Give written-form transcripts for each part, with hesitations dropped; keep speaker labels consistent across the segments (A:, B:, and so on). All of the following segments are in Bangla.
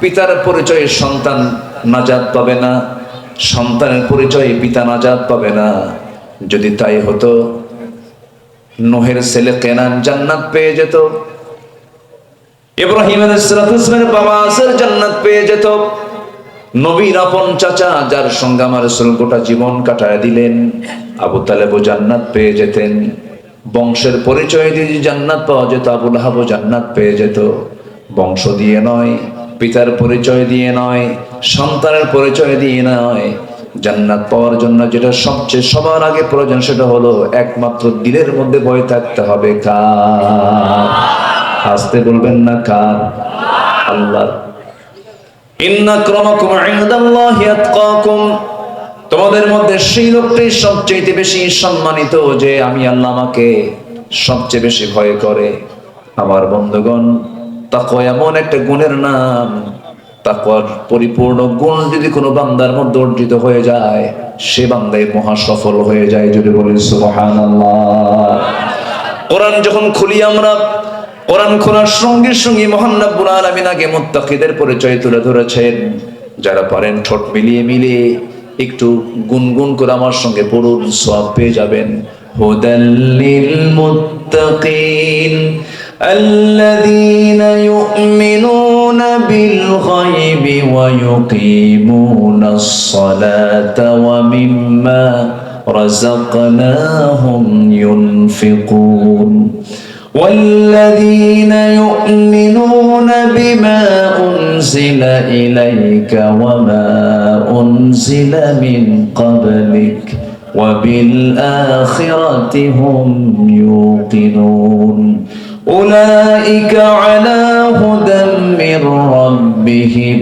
A: পিতার পরিচয়ে সন্তান নাজাত পাবে না, সন্তানের পরিচয়ে পিতা নাজাত পাবে না। যদি তাই হতো নূহের ছেলে কেনান জান্নাত পেয়ে যেত, ইব্রাহিম আলাইহিস সালামের বাবা আজর জান্নাত পেয়ে যেত, নবীর আপন চাচা যার সঙ্গে আমার রাসূল গোটা জীবন কাটায় দিলেন আবু তালেবও জান্নাত পেয়ে যেতেন। বংশের পরিচয় দিয়ে জান্নাত পাওয়া যেত, আবু লাহাবও জান্নাত পেয়ে যেত। বংশ দিয়ে নয়, পিতার পরিচয় দিয়ে নয়, সন্তানের পরিচয় দিয়ে নয়। জান্নাত পাওয়ার জন্য যেটা সবচেয়ে সবার আগে প্রয়োজন সেটা হলো একমাত্র দিলের মধ্যে ভয় থাকতে হবে। কার? আসতে বলবেন না কার? আল্লাহ। ইন্না আক্রামাকুম ইনদাল্লাহি আতকাকুম, তোমাদের মধ্যে সেই লোকটাই সবচেয়ে বেশি সম্মানিত যে আমি আল্লাহ আমাকে সবচেয়ে বেশি ভয় করে। আমার বন্ধুগণ, তাকওয়া এমন একটা গুণের নাম, তাকওয়ার পরিপূর্ণ গুণ যদি কোনো বান্দার মধ্যে অর্জিত হয়ে যায় সে বান্দাই মহা সফল হয়ে যায়। যদি বলি সুবহানাল্লাহ। কোরআন যখন খুলি আমরা, কোরআন খোলার সঙ্গে সঙ্গে মহান রব্বুল আলামিন আগে মুত্তাকিদের পরিচয় তুলে ধরেছেন। যারা পারেন ঠোঁট মিলিয়ে মিলিয়ে একটু গুনগুন করে আমার সঙ্গে পড়ুন, সওয়াব পেয়ে যাবেন। হুদাল্লিল মুত্তাকিন আল্লাযীনা ইউমিনুনা বিল গায়বি ওয়া ইউকিমুনাস সালাতা ওয়া মিম্মা রাযাকনাহুম ইউনফিকুন والذين يؤمنون بما أنزل إليك وما أنزل من قبلك وبالآخرة هم يوقنون أولئك على هدى من ربهم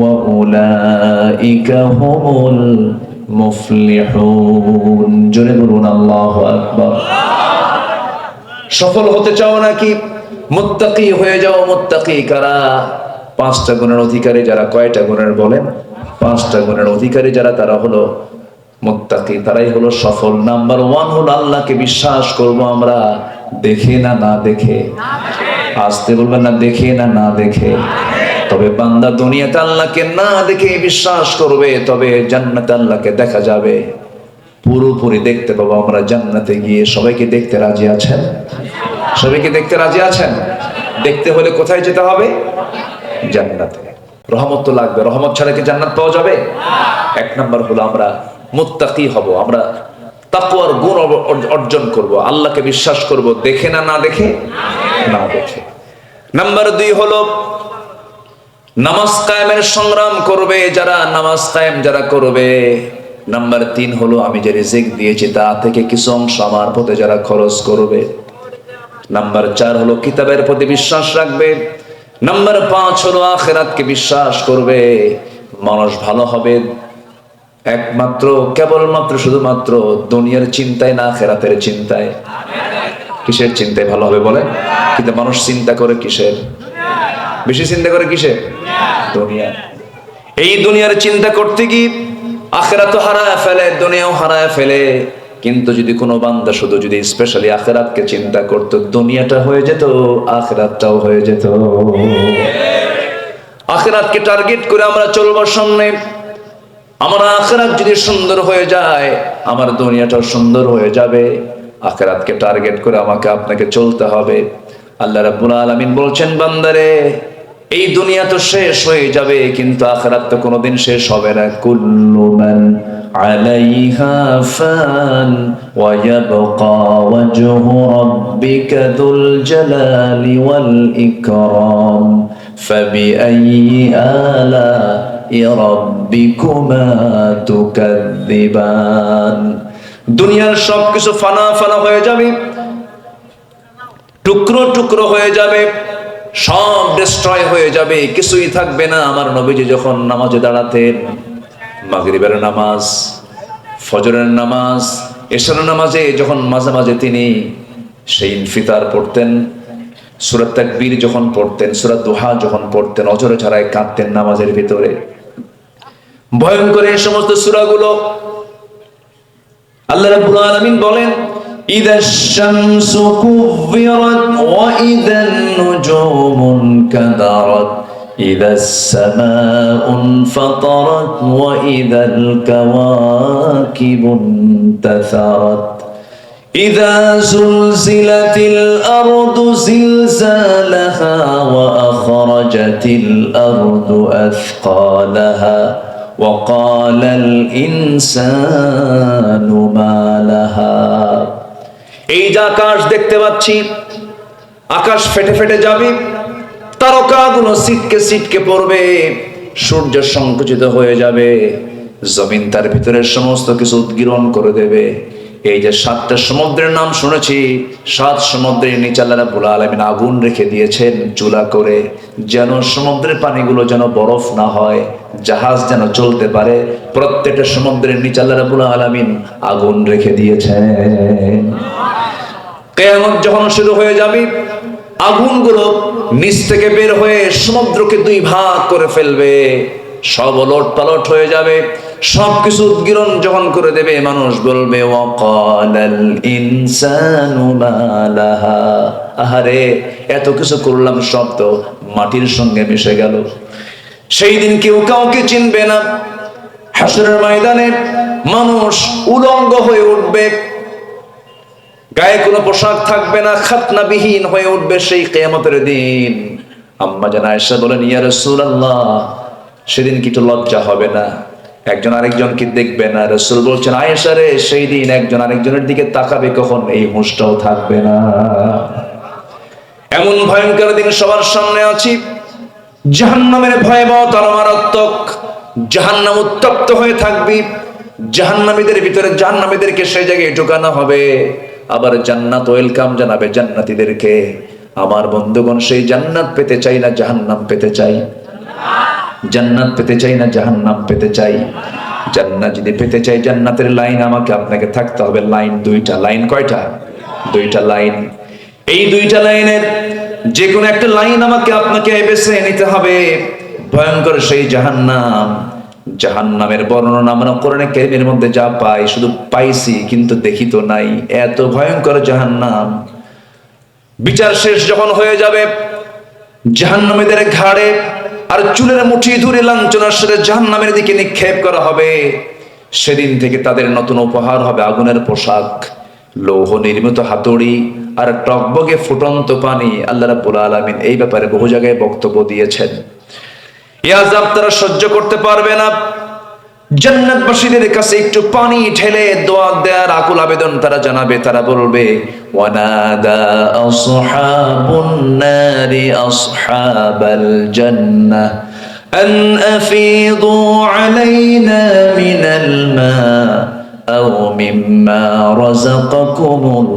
A: وأولئك هم المفلحون جربون الله أكبر। সফল হতে চাও নাকি? মুত্তাকি হয়ে যাও। মুত্তাকি কারা? পাঁচটা গুণের অধিকারী যারা। কয়টা গুণের বলেন? পাঁচটা গুণের অধিকারী যারা, তারা হলো মুত্তাকি, তারাই হলো সফল। নাম্বার 1 হলো আল্লাহকে বিশ্বাস করব আমরা, দেখে না না দেখে। আসতে বলবেন না, দেখে না না দেখে। তবে বান্দা দুনিয়াতে আল্লাহকে না দেখে বিশ্বাস করবে, তবে জান্নাতে আল্লাহকে দেখা যাবে, পুরোপুরি দেখতে পাবো আমরা জান্নাতে গিয়ে। সবাইকে দেখতে রাজি আছেন? সবাইকে দেখতে রাজি আছেন? দেখতে হলে কোথায় যেতে হবে? জান্নাতে। রহমত তো লাগবে, রহমত ছাড়া কি জান্নাত পাওয়া যাবে? এক নাম্বার হলো আমরা মুত্তাকি হব, আমরা তাকওয়ার গুণ অর্জন করব, আল্লাহকে বিশ্বাস করব, দেখে না না দেখে। না দেখে। নাম্বার 2 হলো নামাজ কায়েমের সংগ্রাম করবে যারা, নামাজ কায়েম যারা করবে। নাম্বার 3 হলো আমি যে রিজিক দিয়েছি তা থেকে কিছু অংশ আমার পথে যারা খরচ করবে। নাম্বার 4 হলো কিতাবের প্রতি বিশ্বাস রাখবে। নাম্বার 5 হলো আখিরাতকে বিশ্বাস করবে। মানুষ ভালো হবে একমাত্র কেবলমাত্র শুধুমাত্র দুনিয়ার চিন্তায় না, আখিরাতের চিন্তায়। কিসের চিন্তায় ভালো হবে বলেন? কিন্তু মানুষ চিন্তা করে কিসের? বেশি চিন্তা করে কিসের? দুনিয়া। এই দুনিয়ার চিন্তা করতে গিয়ে আখিরাতও হারায় ফেলে, দুনিয়াও হারায় ফেলে। কিন্তু যদি কোনো বান্দা শুধু যদি স্পেশালি আখিরাতকে চিন্তা করত, দুনিয়াটা হয়ে যেত, আখিরাতটাও হয়ে যেত। আখিরাতকে টার্গেট করে আমরা চলবো সামনে। আমার আখিরাত যদি সুন্দর হয়ে যায়, আমার দুনিয়াটাও সুন্দর হয়ে যাবে। আখিরাতকে টার্গেট করে আমাকে আপনাকে চলতে হবে। আল্লাহ রাব্বুল আলামিন বলছেন, বান্দারে এই দুনিয়া তো শেষ হয়ে যাবে, কিন্তু আখিরাত তো কোনোদিন শেষ হবে না। কুল্লু মান আলাইহা ফান ওয়া ইয়াবকা ওয়াজহু রাব্বিকা যুল জালালি ওয়াল ইকরাম ফাবিআইয়ি আলাই রাব্বিকুমা তুকাযযিবান। দুনিয়ার সবকিছু ফানা ফানা হয়ে যাবে, টুকরো টুকরো হয়ে যাবে, সব ডিস্ট্রয় হয়ে যাবে, কিছুই থাকবে না। আমার নবীজি যখন নামাজে দাঁড়াতেন, মাগরিবের নামাজ, ফজরের নামাজ, এশার নামাজে যখন মাঝে মাঝে তিনি সেই ইনফিতার পড়তেন, সূরা তাকবীর যখন পড়তেন, সূরা দুহা যখন পড়তেন, অজরে ছাড়ায় কাঁদতেন নামাজের ভিতরে। ভয়ঙ্কর এই সমস্ত সূরাগুলো। আল্লাহ রাব্বুল আলামিন বলেন, إذا الشمس كورت وإذا النجوم انكدرت إذا السماء انفطرت وإذا الكواكب انتثرت إذا زلزلت الأرض زلزالها وأخرجت الأرض أثقالها وقال الإنسان ما لها এই যে আকাশ দেখতে পাচ্ছি, আকাশ ফেটে ফেটে যাবে, তারকাগুলো ছিটকে ছিটকে পড়বে, সূর্য সংকুচিত হয়ে যাবে, জমিন তার ভিতরে সমস্ত কিছু উদ্গীরণ করে দেবে। এই যে 7টা সমুদ্রের নাম শুনেছি, 7 সমুদ্রের নিচে আল্লাহ রাব্বুল আলামিন আগুন রেখে দিয়েছেন চুলা করে, যেন সমুদ্রের পানিগুলো যেন বরফ না হয়, জাহাজ যেন চলতে পারে। প্রত্যেকটা সমুদ্রের নিচে আল্লাহ রাব্বুল আলামিন আগুন রেখে দিয়েছেন। কিয়ামত যখন শুরু হয়ে যাবে, আগুনগুলো নিচ থেকে বের হয়ে সমুদ্রকে 2 ভাগ করে ফেলবে, সব ওলট পালট হয়ে যাবে, সবকিছু উদ্গীরণ যখন করে দেবে, মানুষ বলবে ওয়াকালাল ইনসানু মা লাহা, আহারে এত কিছু করলাম সব তো মাটির সঙ্গে মিশে গেল। সেই দিন কেউ কাউকে চিনবে না। হাসরের ময়দানে মানুষ উলঙ্গ হয়ে উঠবে, গায়ে কোনো পোশাক থাকবে না, খাতনাবিহীন হয়ে উঠবে সেই কিয়ামতের দিন। আম্মা জান আয়েশা বলেন, ইয়া রাসূলুল্লাহ, সেদিন কি একটু লজ্জা হবে না? একজন আরেকজনকে দেখবে না। রাসূল বলছেন, আয়েশা রে, সেই দিন একজন আরেকজনের দিকে তাকাবে কখন, এই হুঁশটাও থাকবে না। এমন ভয়ঙ্কর দিন সবার সামনে আছি। জাহান্নামের ভয়াবহতা মারাত্মক। জাহান্নাম উত্তপ্ত হয়ে থাকবে, জাহান্নামীদের ভিতরে জাহান্নামীদেরকে সেই জায়গায় ঢোকানো হবে, আবার জান্নাত ওয়েলকাম জানাবে জান্নাতীদেরকে। আমার বন্ধুগণ, সেই জান্নাত পেতে চাই না জাহান্নাম পেতে চাই? জান্নাত পেতে চাই না জাহান্নাম পেতে চাই? জান্নাত যদি পেতে চাই, জান্নাতের লাইন আমাকে আপনাকে থাকতে হবে। লাইন 2টা। লাইন কয়টা? 2টা লাইন। এই 2টা লাইনের যে কোনো একটা লাইন আমাকে আপনাকে বেছে নিতে হবে। ভয়ঙ্কর সেই জাহান্নাম, জাহান্নামের বর্ণনা আমরা কোরআনে কারীমের মধ্যে যা পাই, শুধু পাইছি কিন্তু দেখি তো নাই। এত ভয়ঙ্কর জাহান্নাম। বিচার শেষ যখন হয়ে যাবে, জাহান্নামীদের ঘাড়ে আর চুলের মুঠি ধরে লাঞ্ছনার সাথে জাহান্নামের দিকে নিক্ষেপ করা হবে। সেদিন থেকে তাদের নতুন উপহার হবে আগুনের পোশাক, লৌহ নির্মিত হাতুড়ি আর টকবগে ফুটন্ত পানি। আল্লাহ রাব্বুল আলামিন এই ব্যাপারে বহু জায়গায় বক্তব্য দিয়েছেন। এই আযাব তারা সহ্য করতে পারবে না। জান্নাতবাসীদের কাছে একটু পানি ঢেলে দোয়া দেওয়ার আকুল আবেদন তারা জানাবে। তারা বলবে, ওয়ানাদা আসহাবুন নারি আসহাবাল জান্নাহ আন আফিদু আলাইনা মিনাল মা আও মিম্মা রাযাকাকুমুল্লাহ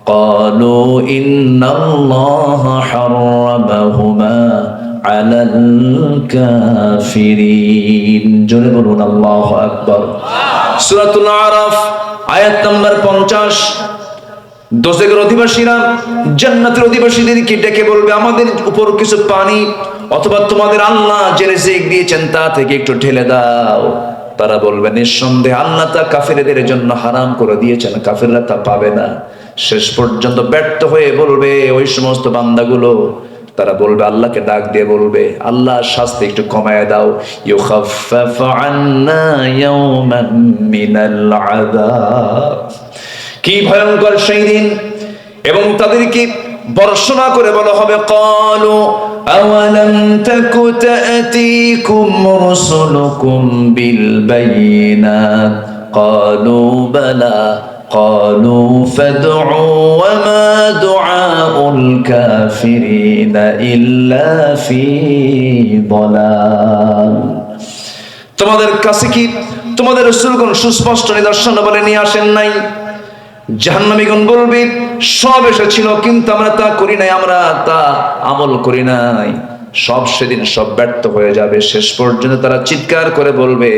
A: ক্বালু ইন্নাল্লাহা হাররামাহুমা আলাল কাফিরিন। জোরে বলুন আল্লাহু আকবার। সূরাতুল আরাফ আয়াত নাম্বার 50। দোজখের অধিবাসীরা জান্নাতের অধিবাসীদেরকে ডেকে বলবে, আমাদের উপর কিছু পানি অথবা তোমাদের আল্লাহ যে রিজিক দিয়েছেন তা থেকে একটু ঢেলে দাও। তারা বলবে, নিঃসন্দেহে আল্লাহ তা কাফিরদের জন্য হারাম করে দিয়েছেন, কাফিররা তা পাবে না। শেষ পর্যন্ত ব্যর্থ হয়ে বলবে ওই সমস্ত বান্দাগুলো, তারা বলবে, আল্লাহকে ডাক দিয়ে বলবে, আল্লাহ শাস্তি একটু কমায় দাও। ইউখাফফাফু আন্না ইয়াওমান মিনাল আযাব। কি ভয়ঙ্কর সেই দিন। এবং তাদেরকে বর্ষনা করে বলা হবে, ক্বালু আওয়ালাম তাকু তা'তিকুম রুসুলুকুম বিল বায়িনাত ক্বালু বালা ক্বালু ফাদউ ওয়া মা দুআউল কাফিরিনা ইল্লা ফি দালাল। তোমাদের কাছে কি তোমাদের রাসূলগণ সুস্পষ্ট নিদর্শন বলে নিয়ে আসেন নাই? জাহান্নামীগণ বলবে, সব এসেছিল কিন্তু আমরা তা করি নাই, আমরা তা আমল করি নাই। সব সেদিন সব ব্যর্থ হয়ে যাবে। শেষ পর্যন্ত তারা চিৎকার করে বলবে,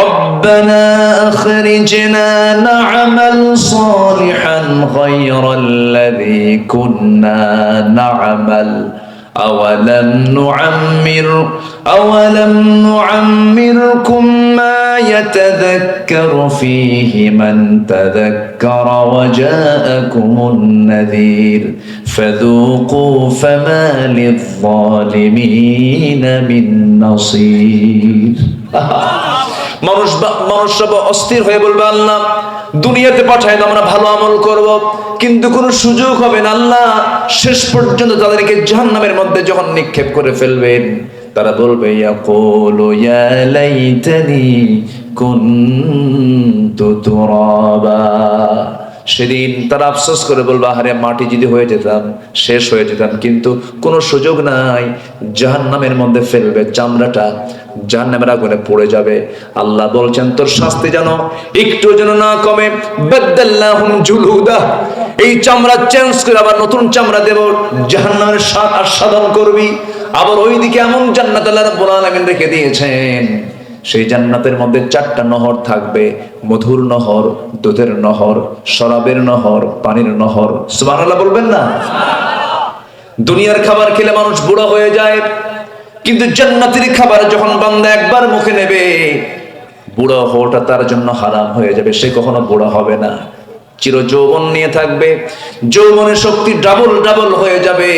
A: রব্বানা আখরিজনা না'মাল সালিহান গায়রাল্লাযী কুন্না না'মাল أولم نعمركم ما يتذكر فيه من تذكر وجاءكم النذير فذوقوا فما للظالمين من نصير। মানুষ সব অস্থির হয়ে বলবে, আল্লাহ দুনিয়াতে পাঠায় আমরা ভালো আমল করব, কিন্তু কোনো সুযোগ হবে না আল্লাহ। শেষ পর্যন্ত তাদেরকে জাহান্নামের মধ্যে যখন নিক্ষেপ করে ফেলবেন, তারা বলবে ইয়াকুলু ইয়া লাইতানি কুনতু তুরাবা। সেদিন তারা আফসোস করে বলবে, আরে মাটি যদি হয়ে যেতাম, শেষ হয়ে যেতাম, কিন্তু কোনো সুযোগ নাই। জাহান্নামের মধ্যে ফেলবে, চামড়াটা জাহান্নামের আগুনে পড়ে যাবে। আল্লাহ বলছেন তোর শাস্তি যেন একটু যেন না কমে। বাদদাল্লাহুম জুলুদা, এই চামড়া চেঞ্জ করে আবার নতুন চামড়া দেব, জাহান্নামের স্বাদ আস্বাদন করবি। আবার ওইদিকে এমন জান্নাত আল্লাহ রাব্বুল আলামিন রেখে দিয়েছেন, সেই জান্নাতের মধ্যে 4টা নহর থাকবে, মধুর নহর, দুধের নহর, শরাবের নহর, পানির নহর। সুবহানাল্লাহ বলবেন না? দুনিয়ার খাবার খেলে মানুষ বুড়া হয়ে যায়, কিন্তু জান্নাতের খাবার যখন বান্দা একবার মুখে নেবে, বুড়া হওয়াটা তার জন্য হারাম হয়ে যাবে। সে কখনো বুড়া হবে না, চির যৌবন নিয়ে থাকবে, যৌবনের শক্তি ডাবল ডাবল হয়ে যাবে।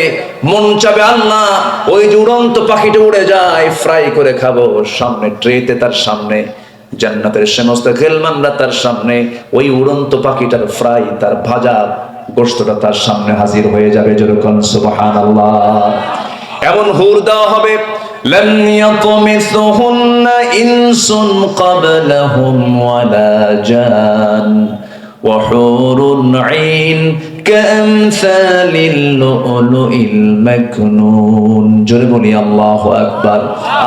A: মন চাবে আল্লাহ ওই যে উড়ন্ত পাখিটা উড়ে যায়, ফ্রাই করে খাবো। সামনে ট্রেতে তার সামনে জান্নাতের সমস্ত খেলমানরা তার সামনে, ওই উড়ন্ত পাখিটার ফ্রাই, তার ভাজা গোশতটা তার সামনে হাজির হয়ে যাবে। যেরকম সুবহানাল্লাহ। এমন হুর দেওয়া হবে, লাম ইয়াতমিসহুন্না ইনসুন ক্বাবলাহুম ওয়ালা জান وحور عين كأمثال اللؤلؤ المكنون। জোরে বলি আল্লাহু আকবার।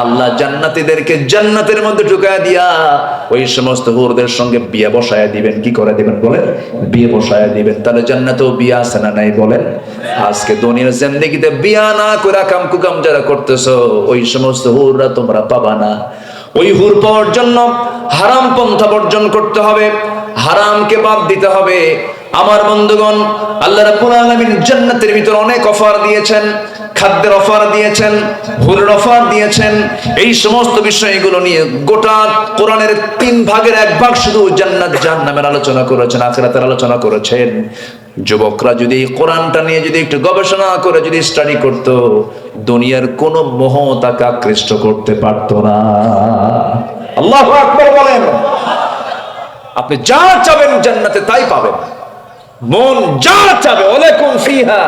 A: আল্লাহ জান্নাতীদেরকে জান্নাতের মধ্যে ঢুকায় দিয়া ওই সমস্ত হুরদের সঙ্গে বিয়ে বসায় দিবেন। কি করে দিবেন বলেন? বিয়ে বসায় দিবেন। তাহলে জান্নাতেও বিয়ে আছে না নাই বলেন? আজকে দুনিয়ার জিন্দেগিতে বিয়ে না করে কাম কুকাম যারা করতেছো, ওই সমস্ত হুররা তোমরা পাবা না। ওই হুর পাওয়ার জন্য হারাম পন্থা বর্জন করতে হবে, হারামকে বাদ দিতে হবে। আমার বন্ধুগণ, আল্লাহ রাব্বুল আলামিন জান্নাতের ভিতর অনেক অফার দিয়েছেন, খাদ্যের অফার দিয়েছেন, হুরের অফার দিয়েছেন। এই সমস্ত বিষয়গুলো নিয়ে গোটা কোরআনের 3 ভাগের 1 ভাগ শুধু জান্নাত জাহান্নামের আলোচনা করেছেন, আখিরাতের আলোচনা করেছেন। যুবকরা যদি কোরআনটা নিয়ে যদি একটু গবেষণা করে যদি স্টাডি করত, দুনিয়ার কোনো মোহ তাকে আকৃষ্ট করতে পারত না। আল্লাহু আকবার বলেন। আপনি যা চাবেন জান্নাতে তাই পাবেন, মন যা চাবে। ওয়ালাকুম ফিহা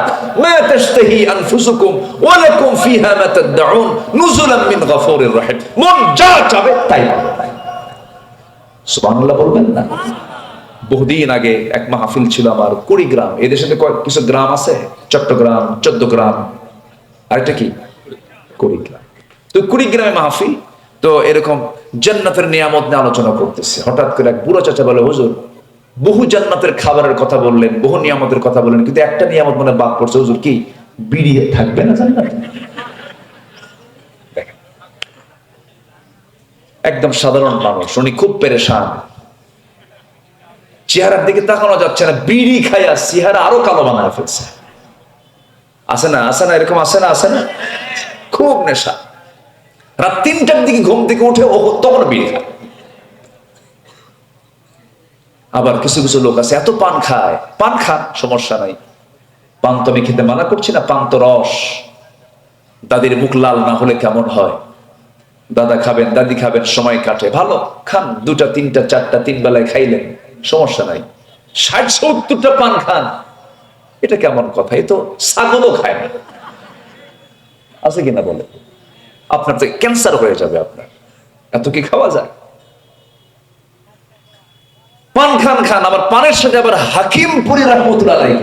A: মা তাশতাহি আনফুসুকুম ওয়ালাকুম ফিহা মা তাদউন নুজুলাম মিন গফুরির রহিম। মন যা চাবে তাই পাবে। সুবহানাল্লাহ বলবেন না? বহুদিন আগে এক মাহফিল ছিল আমার কুড়িগ্রাম। এই দেশে কিছু গ্রাম আছে, চট্টগ্রাম, 14 গ্রাম, আরেকটা কি কুড়িগ্রাম। তো কুড়িগ্রামে মাহফিল, তো এরকম জান্নাতের নিয়ামত নিয়ে আলোচনা করতেছে। হঠাৎ করে এক বুড়ো চাচা বলে, হুজুর বহু জান্নাতের খাবারের কথা বললেন, বহু নিয়ামতের কথা বললেন, কিন্তু একটা নিয়ামত মনে বাদ পড়ছে। হুজুর কি বিড়ি থাকবে না জান্নাতে? একদম সাধারণ মানুষ, উনি খুব পেরেশান, চেহারার দিকে তাকানো যাচ্ছে না, বিড়ি খাইয়া চেহারা আরো কালো বানায় ফেলছে। আছে না, আছে না, এরকম আছে না, আছে না? খুব নেশা। রাত 3টার দিকে ঘুম থেকে উঠে ও তখন বিড়ি খায়। আবার কিছু কিছু লোক আছে এত পান খায়, পান খান সমস্যা নাই, পান তো আমি খেতে মানা করছি না, পান তো রস। দাদির মুখ লাল না হলে কেমন হয়? দাদা খাবেন, দাদি খাবেন, সময় কাটে, ভালো খান, 2টা 3টা 4টা 3 বেলায় খাইলেন, সমস্যা নাই। 60-70টা পান খান, এটা কেমন কথা? এ তো ছাগলও খায় না। আছে কিনা বলে? আপনার তো ক্যান্সার হয়ে যাবে আপনার, এত কি খাওয়া যায়? পান খান খান, আবার পানের সাথে আবার হাকিমপুরি রাহমাতুল্লাহ আলাইহি,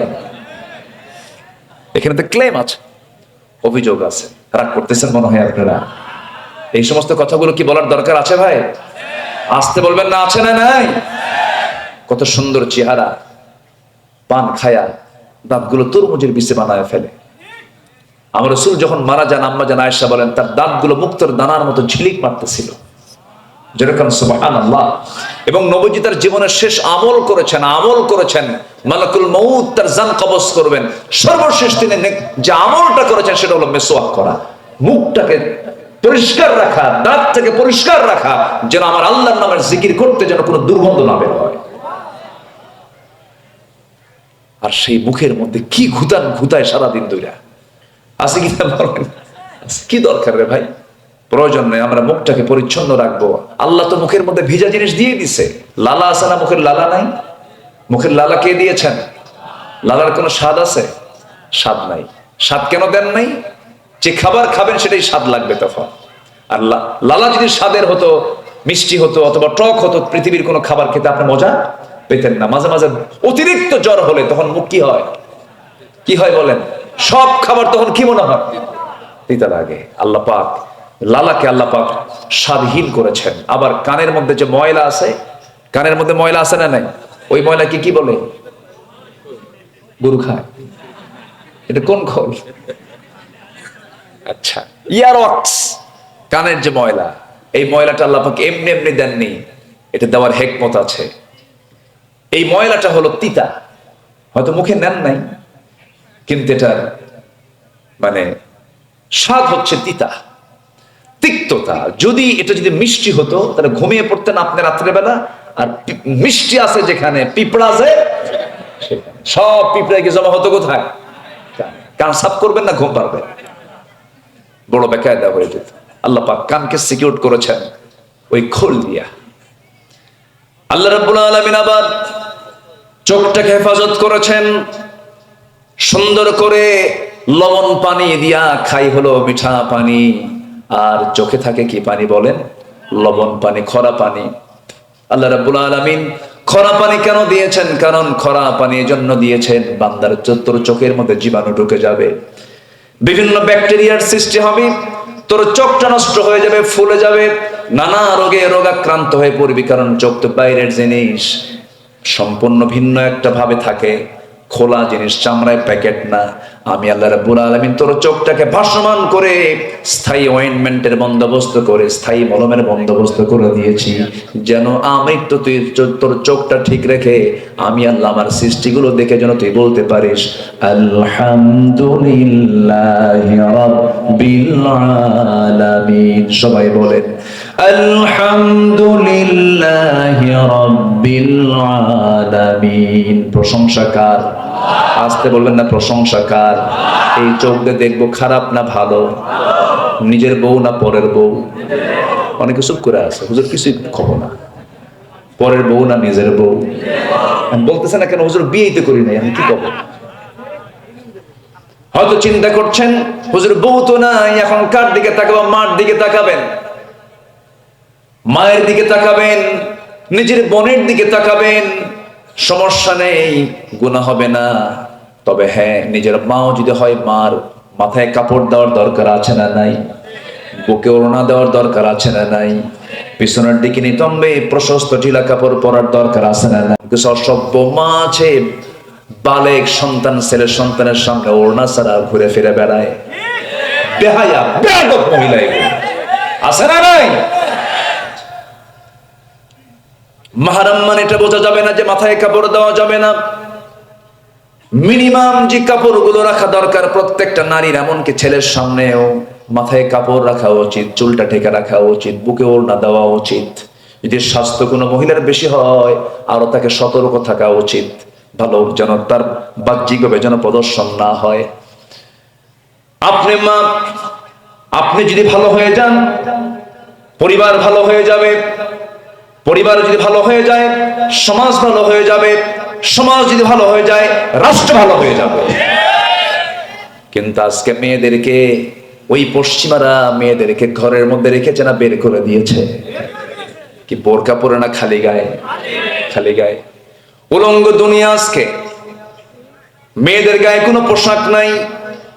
A: এখানে তো ক্লেম আছে, অভিযোগ আছে। রাগ করতেছেন মনে হয় আপনারা। এই সমস্ত কথাগুলো কি বলার দরকার আছে ভাই? আসতে বলবেন না, আছে না নাই? কত সুন্দর চেহারা, পান খায়া দাঁতগুলো তরমুজের বিচে বানায় ফেলে। আমার রাসূল যখন মারা যান, আম্মা জান আয়েশা বলেন তার দাঁতগুলো মুক্তোর দানার মতো ঝিলিক মারতেছিল। যেরকম সুবহানাল্লাহ। এবং নবীজি তার জীবনের শেষ আমল করেছেন, মালাকুল মউত তার জান কবজ করবেন, সর্বশেষ তিনি যে আমলটা করেছেন সেটা হলো মিসওয়াক করা, মুখটাকে পরিষ্কার রাখা, দাঁত থেকে পরিষ্কার রাখা, যেন আমার আল্লাহর নামের জিকির করতে যেন কোনো দুর্গন্ধ না বের হয়। আর সেই মুখের মধ্যে কি ঘুতায় সারাদিন দুইরা আছে কি না বলেন? কি দরকার রে ভাই? প্রয়োজন নেই। আমরা মুখটাকে পরিচ্ছন্ন রাখবো। আল্লাহ তো মুখের মধ্যে ভিজা জিনিস দিয়ে দিছে। লালা আছে না? মুখের লালা নাই? মুখের লালা কে দিয়েছেন? লালার কোনো স্বাদ আছে? স্বাদ নাই। স্বাদ কেন দেন নাই? যে খাবার খাবেন সেটাই স্বাদ লাগবে তখন। আর লালা যদি স্বাদের হতো, মিষ্টি হতো অথবা টক হতো, পৃথিবীর কোনো খাবার খেতে আপনি মজা পেতেন না। মাঝে মাঝে অতিরিক্ত জ্বর হলে তখন মুখ কি হয়? কি হয় বলেন? সব খাবার তখন কি মনে হয়? তিতা লাগে। আল্লাহ পাক লালাকে আল্লাহ পাক স্বাদহীন করেছেন। আবার কানের মধ্যে যে ময়লা আছে, কানের মধ্যে ময়লা আছে না নাই? ওই ময়লাকে কি বলে? গরু খায়। এটা কোন খোল? আচ্ছা, ইয়ারওয়াক্স, কানের যে ময়লা, এই ময়লাটা আল্লাহ পাক এমনি এমনি দেননি, এটা দেওয়ার হেকমত আছে। এই ময়লাটা হলো তিতা, হয়তো মুখে নেন নাই, কিন্তু এটার মানে স্বাদ হচ্ছে তিতা, তিক্ততা। যদি এটা যদি মিষ্টি হতো তাহলে ঘুমিয়ে পড়তেন আপনি রাত্রেবেলা। আর মিষ্টি আছে যেখানে, পিঁপড়া আছে সেখানে। সব পিঁপড়া কি জমা হতো কোথায়? কান সাফ করবেন না ঘুম পারবেন? বড় বেকায়দা হয়ে যেত। আল্লাহ পাক কানকে সিকিউর করেছেন ওই খোল দিয়া। আল্লাহ রাব্বুল আলামিন আবার চোখটাকে হেফাজত করেছেন সুন্দর করে লবণ পানি দিয়া। খাই হলো মিঠা পানি, আর চোখে থাকে কি পানি বলেন? লবণ পানি, খরা পানি। আল্লাহ রাব্বুল আলামিন খরা পানি কেন দিয়েছেন? কারণ খরা পানি এজন্য দিয়েছেন, বান্দার তোর চোখের মধ্যে জীবাণু ঢুকে যাবে, বিভিন্ন ব্যাকটেরিয়ার সৃষ্টি হবে, তোর চোখটা নষ্ট হয়ে যাবে, ফুলে যাবে, নানা রোগে রোগাক্রান্ত হয়ে পড়বি। কারণ চোখ তো বাইরের জিনিস, সম্পূর্ণ ভিন্ন একটা ভাবে থাকে, খোলা জিনিস, চামড়ায় প্যাকেট না। আমি আল্লাহ রাব্বুল আলামিন তোর চোখটাকে ভাসমান করে স্থায়ী অয়েন্টমেন্টের বন্দোবস্ত করে, স্থায়ী মলমের বন্দোবস্ত করে দিয়েছি, যেন আমি তো তুই তোর চোখটা ঠিক রেখে আমি আল্লাহ আমার সৃষ্টিগুলো দেখে যেন তুই বলতে পারিস আলহামদুলিল্লাহি রাব্বিল আলামিন। সবাই বলেন আলহামদুলিল্লাহি রাব্বিল আলামিন। প্রশংসা কার? আসতে বলবেন না, প্রশংসা কার? এই চোখ দিয়ে দেখবো খারাপ না ভালো, নিজের বউ না পরের বউ? অনেকে চুপ করে আছে, হুজুর কিছুই খবর না, পরের বউ না নিজের বউ? বলতেছে না কেন? হুজুর বিয়েই তো করি নাই, আমি কি খবর? হয়তো চিন্তা করছেন হুজুর বউ তো নাই, এখন কার দিকে তাকাবো? মার দিকে তাকাবেন, মায়ের দিকে তাকাবেন, নিজের বোনের দিকে তাকাবেন। সমস্যা নেই, গুনাহ হবে না। তবে হ্যাঁ, নিজের মাও যদি হয়, মার মাথায় কাপড় দেওয়ার দরকার আছে না নাই? বুকে ওড়না দেওয়ার দরকার আছে না নাই? পিছনের দিকে নিতম্বে প্রশস্ত ঢিলা কাপড় পরার দরকার আছে না নাই? কিছু অসভ্য মা আছে, বালেক সন্তান, ছেলের সন্তানের সামনে ওড়না ছাড়া ঘুরে ফিরে বেড়ায়, বেহায়া বেয়াদব মহিলা, এগুলো আছে না নাই? মাহরাম মানে এটা বোঝা যাবে না যে মাথায় কাপড় দেওয়া যাবে না। মিনিমাম যে কাপড়গুলো রাখা দরকার প্রত্যেকটা নারীর, এমনকি ছেলের সামনেও মাথায় কাপড় রাখা উচিত, চুলটা ঢেকে রাখা উচিত, বুকে ওড়না দেওয়া উচিত। যদি স্বাস্থ্য কোনো মহিলার বেশি হয়, আরো তাকে সতর্ক থাকা উচিত, ভালো যেন তার বাহ্যিকভাবে যেন প্রদর্শন না হয়। আপনি মা, আপনি যদি ভালো হয়ে যান, পরিবার ভালো হয়ে যাবে। পরিবার যদি ভালো হয়ে যায়, সমাজ ভালো হয়ে যাবে। সমাজ যদি ভালো হয়ে যায়, রাষ্ট্র ভালো হয়ে যাবে। কিন্তু আজকে মেয়েদেরকে, ওই পশ্চিমারা মেয়েদেরকে ঘরের মধ্যে রেখেছে না বের করে দিয়েছে? কি বোরকা পরে না খালি গায়ে? খালি গায়ে, উলঙ্গ দুনিয়া। আজকে মেয়েদের গায়ে কোনো পোশাক নাই,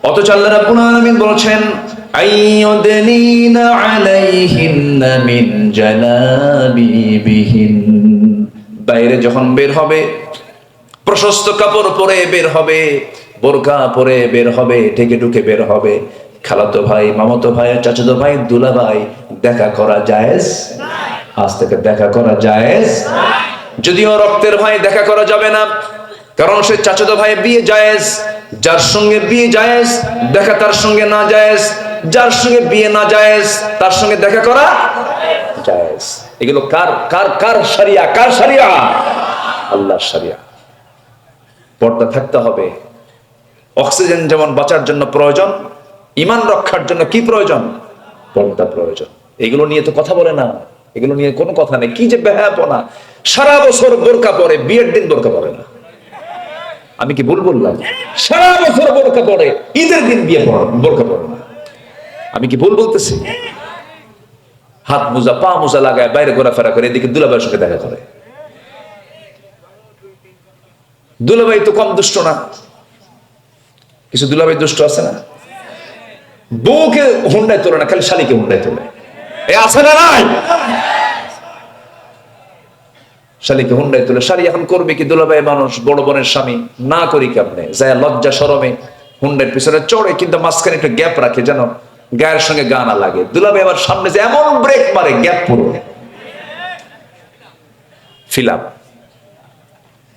A: অথচ আল্লাহ রাব্বুল আলামিন বলেছেন আইয়ুদনিনা আলাইহিন্না মিন জালাবিবিহিন। বাইরে যখন বের হবে, প্রশস্ত কাপড় পরে বের হবে, বোরকা পরে বের হবে, ঢেকে ঢুকে বের হবে। খালাতো ভাই, মামাতো ভাই, চাচাতো ভাই, দুলা ভাই দেখা করা জায়েজ? আজ থেকে দেখা করা জায়েজ? যদিও রক্তের ভাই দেখা করা যাবে না, কারণ সে চাচাতো ভাই বিয়ে জায়েজ। যার সঙ্গে বিয়ে জায়েজ, দেখা তার সঙ্গে না জায়েজ। যার সঙ্গে বিয়ে না জায়েজ, তার সঙ্গে দেখা করা জায়েজ। এগুলো কার কার কার শরিয়া? কার শরিয়া? আল্লাহর শরিয়া। পর্দা থাকতে হবে। অক্সিজেন যেমন বাঁচার জন্য প্রয়োজন, ঈমান রক্ষার জন্য কি প্রয়োজন? পর্দা প্রয়োজন। এগুলো নিয়ে তো কথা বলে না, এগুলো নিয়ে কোনো কথা নেই। কি যে বেহায়াপনা, সারা বছর বোরকা পরে, বিয়ের দিন বোরকা পরে না। আমি কি ভুল বললাম? সারা বছর বোরকা পরে, ঈদের দিন বিয়ে বোরকা পরে না। আমি কি ভুল বলতেছি? হাত মোজা পা মোজা লাগায় বাইরে ঘোরাফেরা করে, এদিকে দুলাভাইয়ের সঙ্গে দেখা করে। দুলাভাই তো কম দুষ্ট না, কিছু দুলাভাই দুষ্ট আছে না? বউকে হুন্ডায় তোলে না, খালি শালিকে হুন্ডায় তোলে। এ আছে না নাই? শালিকে হুন্ডায় তোলে। শালি এখন করবে কি? দুলাভাই মানুষ, বড় বোনের স্বামী, না করি কেমনে? যায় লজ্জা শরমে হুন্ডার পিছনে চড়ে, কিন্তু মাঝখানে একটু গ্যাপ রাখে যেন গায়ের সঙ্গে গা না লাগে। দুলাভাই আবার সামনে যে এমন ব্রেক মারে, গ্যাপ পুরো ফিলাপ।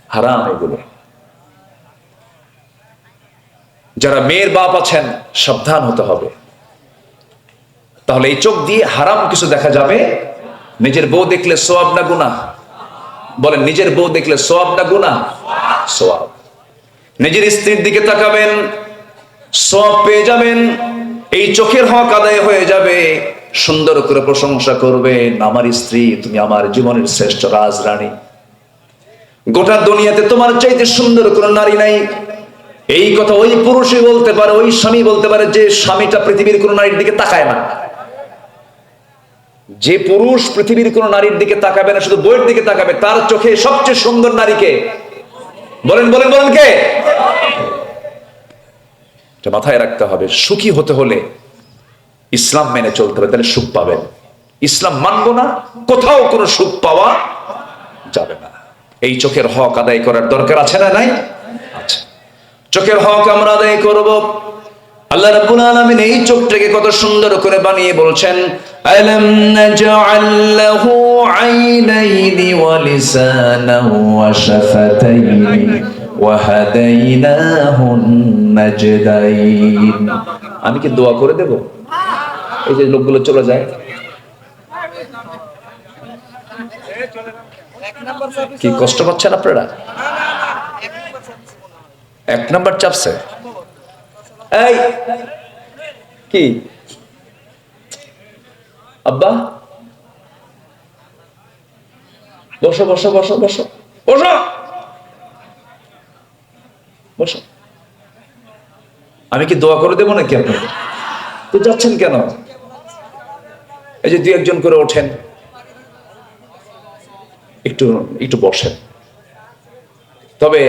A: হারাম এগুলো। যারা মেয়ের বাপ আছেন সাবধান হতে হবে। তাহলে এই চোখ দিয়ে হারাম কিছু দেখা যাবে। নিজের বউ দেখলে সওয়াব না গুনাহ? বলেন, নিজের বউ দেখলে সওয়াব না গুনাহ? সওয়াব। নিজের স্ত্রীর দিকে তাকাবেন, সওয়াব পেয়ে যাবেন। এই চোখের হক আদায় হয়ে যাবে। সুন্দর করে প্রশংসা করবেন, আমার স্ত্রী, তুমি আমার জীবনের শ্রেষ্ঠ রাজরানী, গোটা দুনিয়াতে তোমার চাইতে সুন্দর কোনো নারী নাই। এই কথা ওই পুরুষই বলতে পারে, ওই স্বামী বলতে পারে যে স্বামীটা পৃথিবীর কোন নারীর দিকে তাকায় না। যে পুরুষ পৃথিবীর কোন নারীর দিকে তাকাবে না, শুধু বইয়ের দিকে তাকাবে, তার চোখে সবচেয়ে সুন্দর নারীকে? বলেন বলেন বলেন, কে? এটা মাথায় রাখতে হবে। সুখী হতে হলে ইসলাম মেনে চলতে হবে, তাহলে সুখ পাবেন। ইসলাম মানবো না, কোথাও কোনো সুখ পাওয়া যাবে না। এই চোখের হক আদায় করার দরকার আছে না নাই? আচ্ছা, চোখের হক আমরা আদায় করব। আল্লাহ রাব্বুল আলামিন এই চোখটাকে কত সুন্দর করে বানিয়ে বলছেন, আলাম নাজআল লাহু আইনাইনি ওয়া লিসানান ওয়া শাফাতাইনি ওয়া হাদাইনাহুন নাজদাইন। আমি কি দোয়া করে দেব? এই যে লোকগুলো চলে যায়, কি কষ্ট পাচ্ছেন আপনারা? এক নাম্বার চাপছে। এই কি আব্বা, বসো বসো বসো বসো বসো বসো। আমি কি দোয়া করে দেবো নাকি আপনাকে? তো যাচ্ছেন কেন? এই যে দুই একজন করে ওঠেন, একটু একটু বসেন। তবে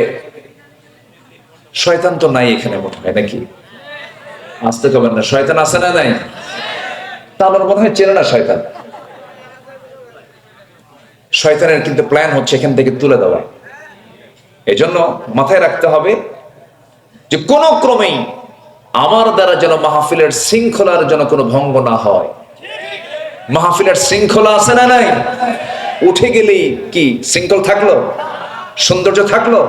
A: শয়তান তো নাই এখানে মনে হয়, নাকি? আসতে কবেন না, শয়তান আছে না নাই? তা আমার মনে হয় চেনে না শয়তান। শয়তানের কিন্তু প্ল্যান হচ্ছে এখান থেকে তুলে দেওয়া। এজন্য মাথায় রাখতে হবে যে কোন ক্রমেই আমার দ্বারা যেন মাহফিলের শৃঙ্খলার যেন কোনো ভঙ্গ না হয়। মাহফিলের শৃঙ্খলা আছে না নাই? উঠে গেলেই কি শৃঙ্খল থাকলো? সৌন্দর্য থাকলো?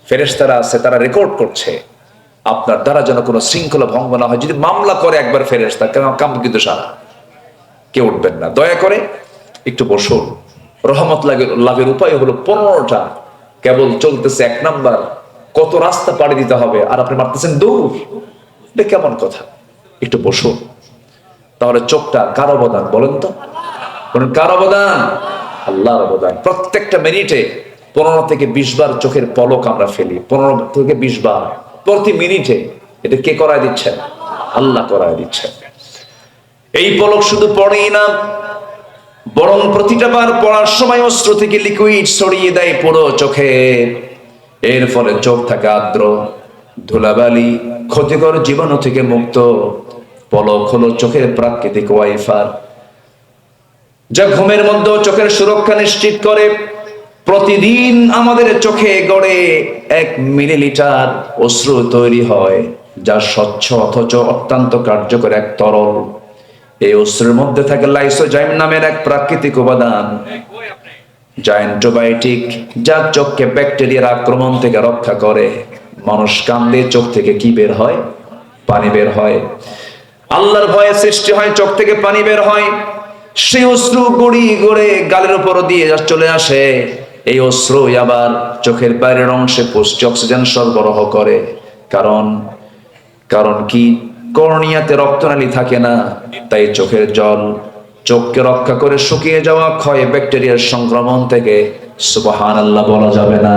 A: ফেরেশতারা আছে, তারা রেকর্ড করছে। আপনার দ্বারা যেন কোনো শৃঙ্খলা ভঙ্গ না হয়। যদি মামলা করে একবার ফেরেশতা, কাম কিন্তু সারা, কেউ উঠবেন না। দয়া করে একটু বসুন। রহমত লাভের উপায় হলো 15টা, কেবল চলতেছে 1 নাম্বার। কত রাস্তা পাড়ি দিতে হবে, আর আপনি মারতেছেন দৌড়। এটা কেমন কথা? একটু বসুন। তাহলে চোখটা কার অবদান বলেন তো? বলেন, কার অবদান? আল্লাহর অবদান। প্রত্যেকটা মিনিটে 15 থেকে 20 বার চোখের পলক আমরা ফেলি, 15 থেকে 20 বার প্রতি মিনিটে। এটা কে করায় দিচ্ছেন? আল্লাহ করায় দিচ্ছেন। এই পলক শুধু পড়েই না, বরং প্রতিটা বার পড়ার সময় অস্ত্র থেকে লিকুইড ছড়িয়ে দেয় পুরো চোখে। এর ফলে চোখ থাকে আর্দ্র, ধুলাবালি, ক্ষতিকর জীবাণু থেকে মুক্ত। পলক হলো চোখের প্রাকৃতিক ওয়াইফার, যা ঘুমের মধ্যে চোখের সুরক্ষা নিশ্চিত করে। প্রতিদিন আমাদের চোখে গড়ে 1 মিলিলিটার অশ্রু তৈরি হয়, যা স্বচ্ছ অথচ অত্যন্ত কার্যকর এক তরল। এই অশ্রুর মধ্যে থাকে লাইসোজাইম নামের এক প্রাকৃতিক উপাদান, যা অ্যান্টিবায়োটিক, যা চোখকে ব্যাকটেরিয়ার আক্রমণ থেকে রক্ষা করে। মানুষ কান্দে, চোখ থেকে কি বের হয়? পানি বের হয়। আল্লাহর ভয়ে সৃষ্টি হয়, চোখ থেকে পানি বের হয়। সেই অশ্রু গড়িয়ে গড়ে গালের উপর দিয়ে চলে আসে। এই অশ্রুই আবার চোখের বাইরের অংশে পুষ্টি অক্সিজেন সরবরাহ করে। কারণ কারণ কি, কর্নিয়াতে রক্তনালী থাকে না, তাই চোখের জল চোখকে রক্ষা করে শুকিয়ে যাওয়া ক্ষয় ব্যাকটেরিয়ার সংক্রমণ থেকে। সুবহানাল্লাহ বলা যাবে না?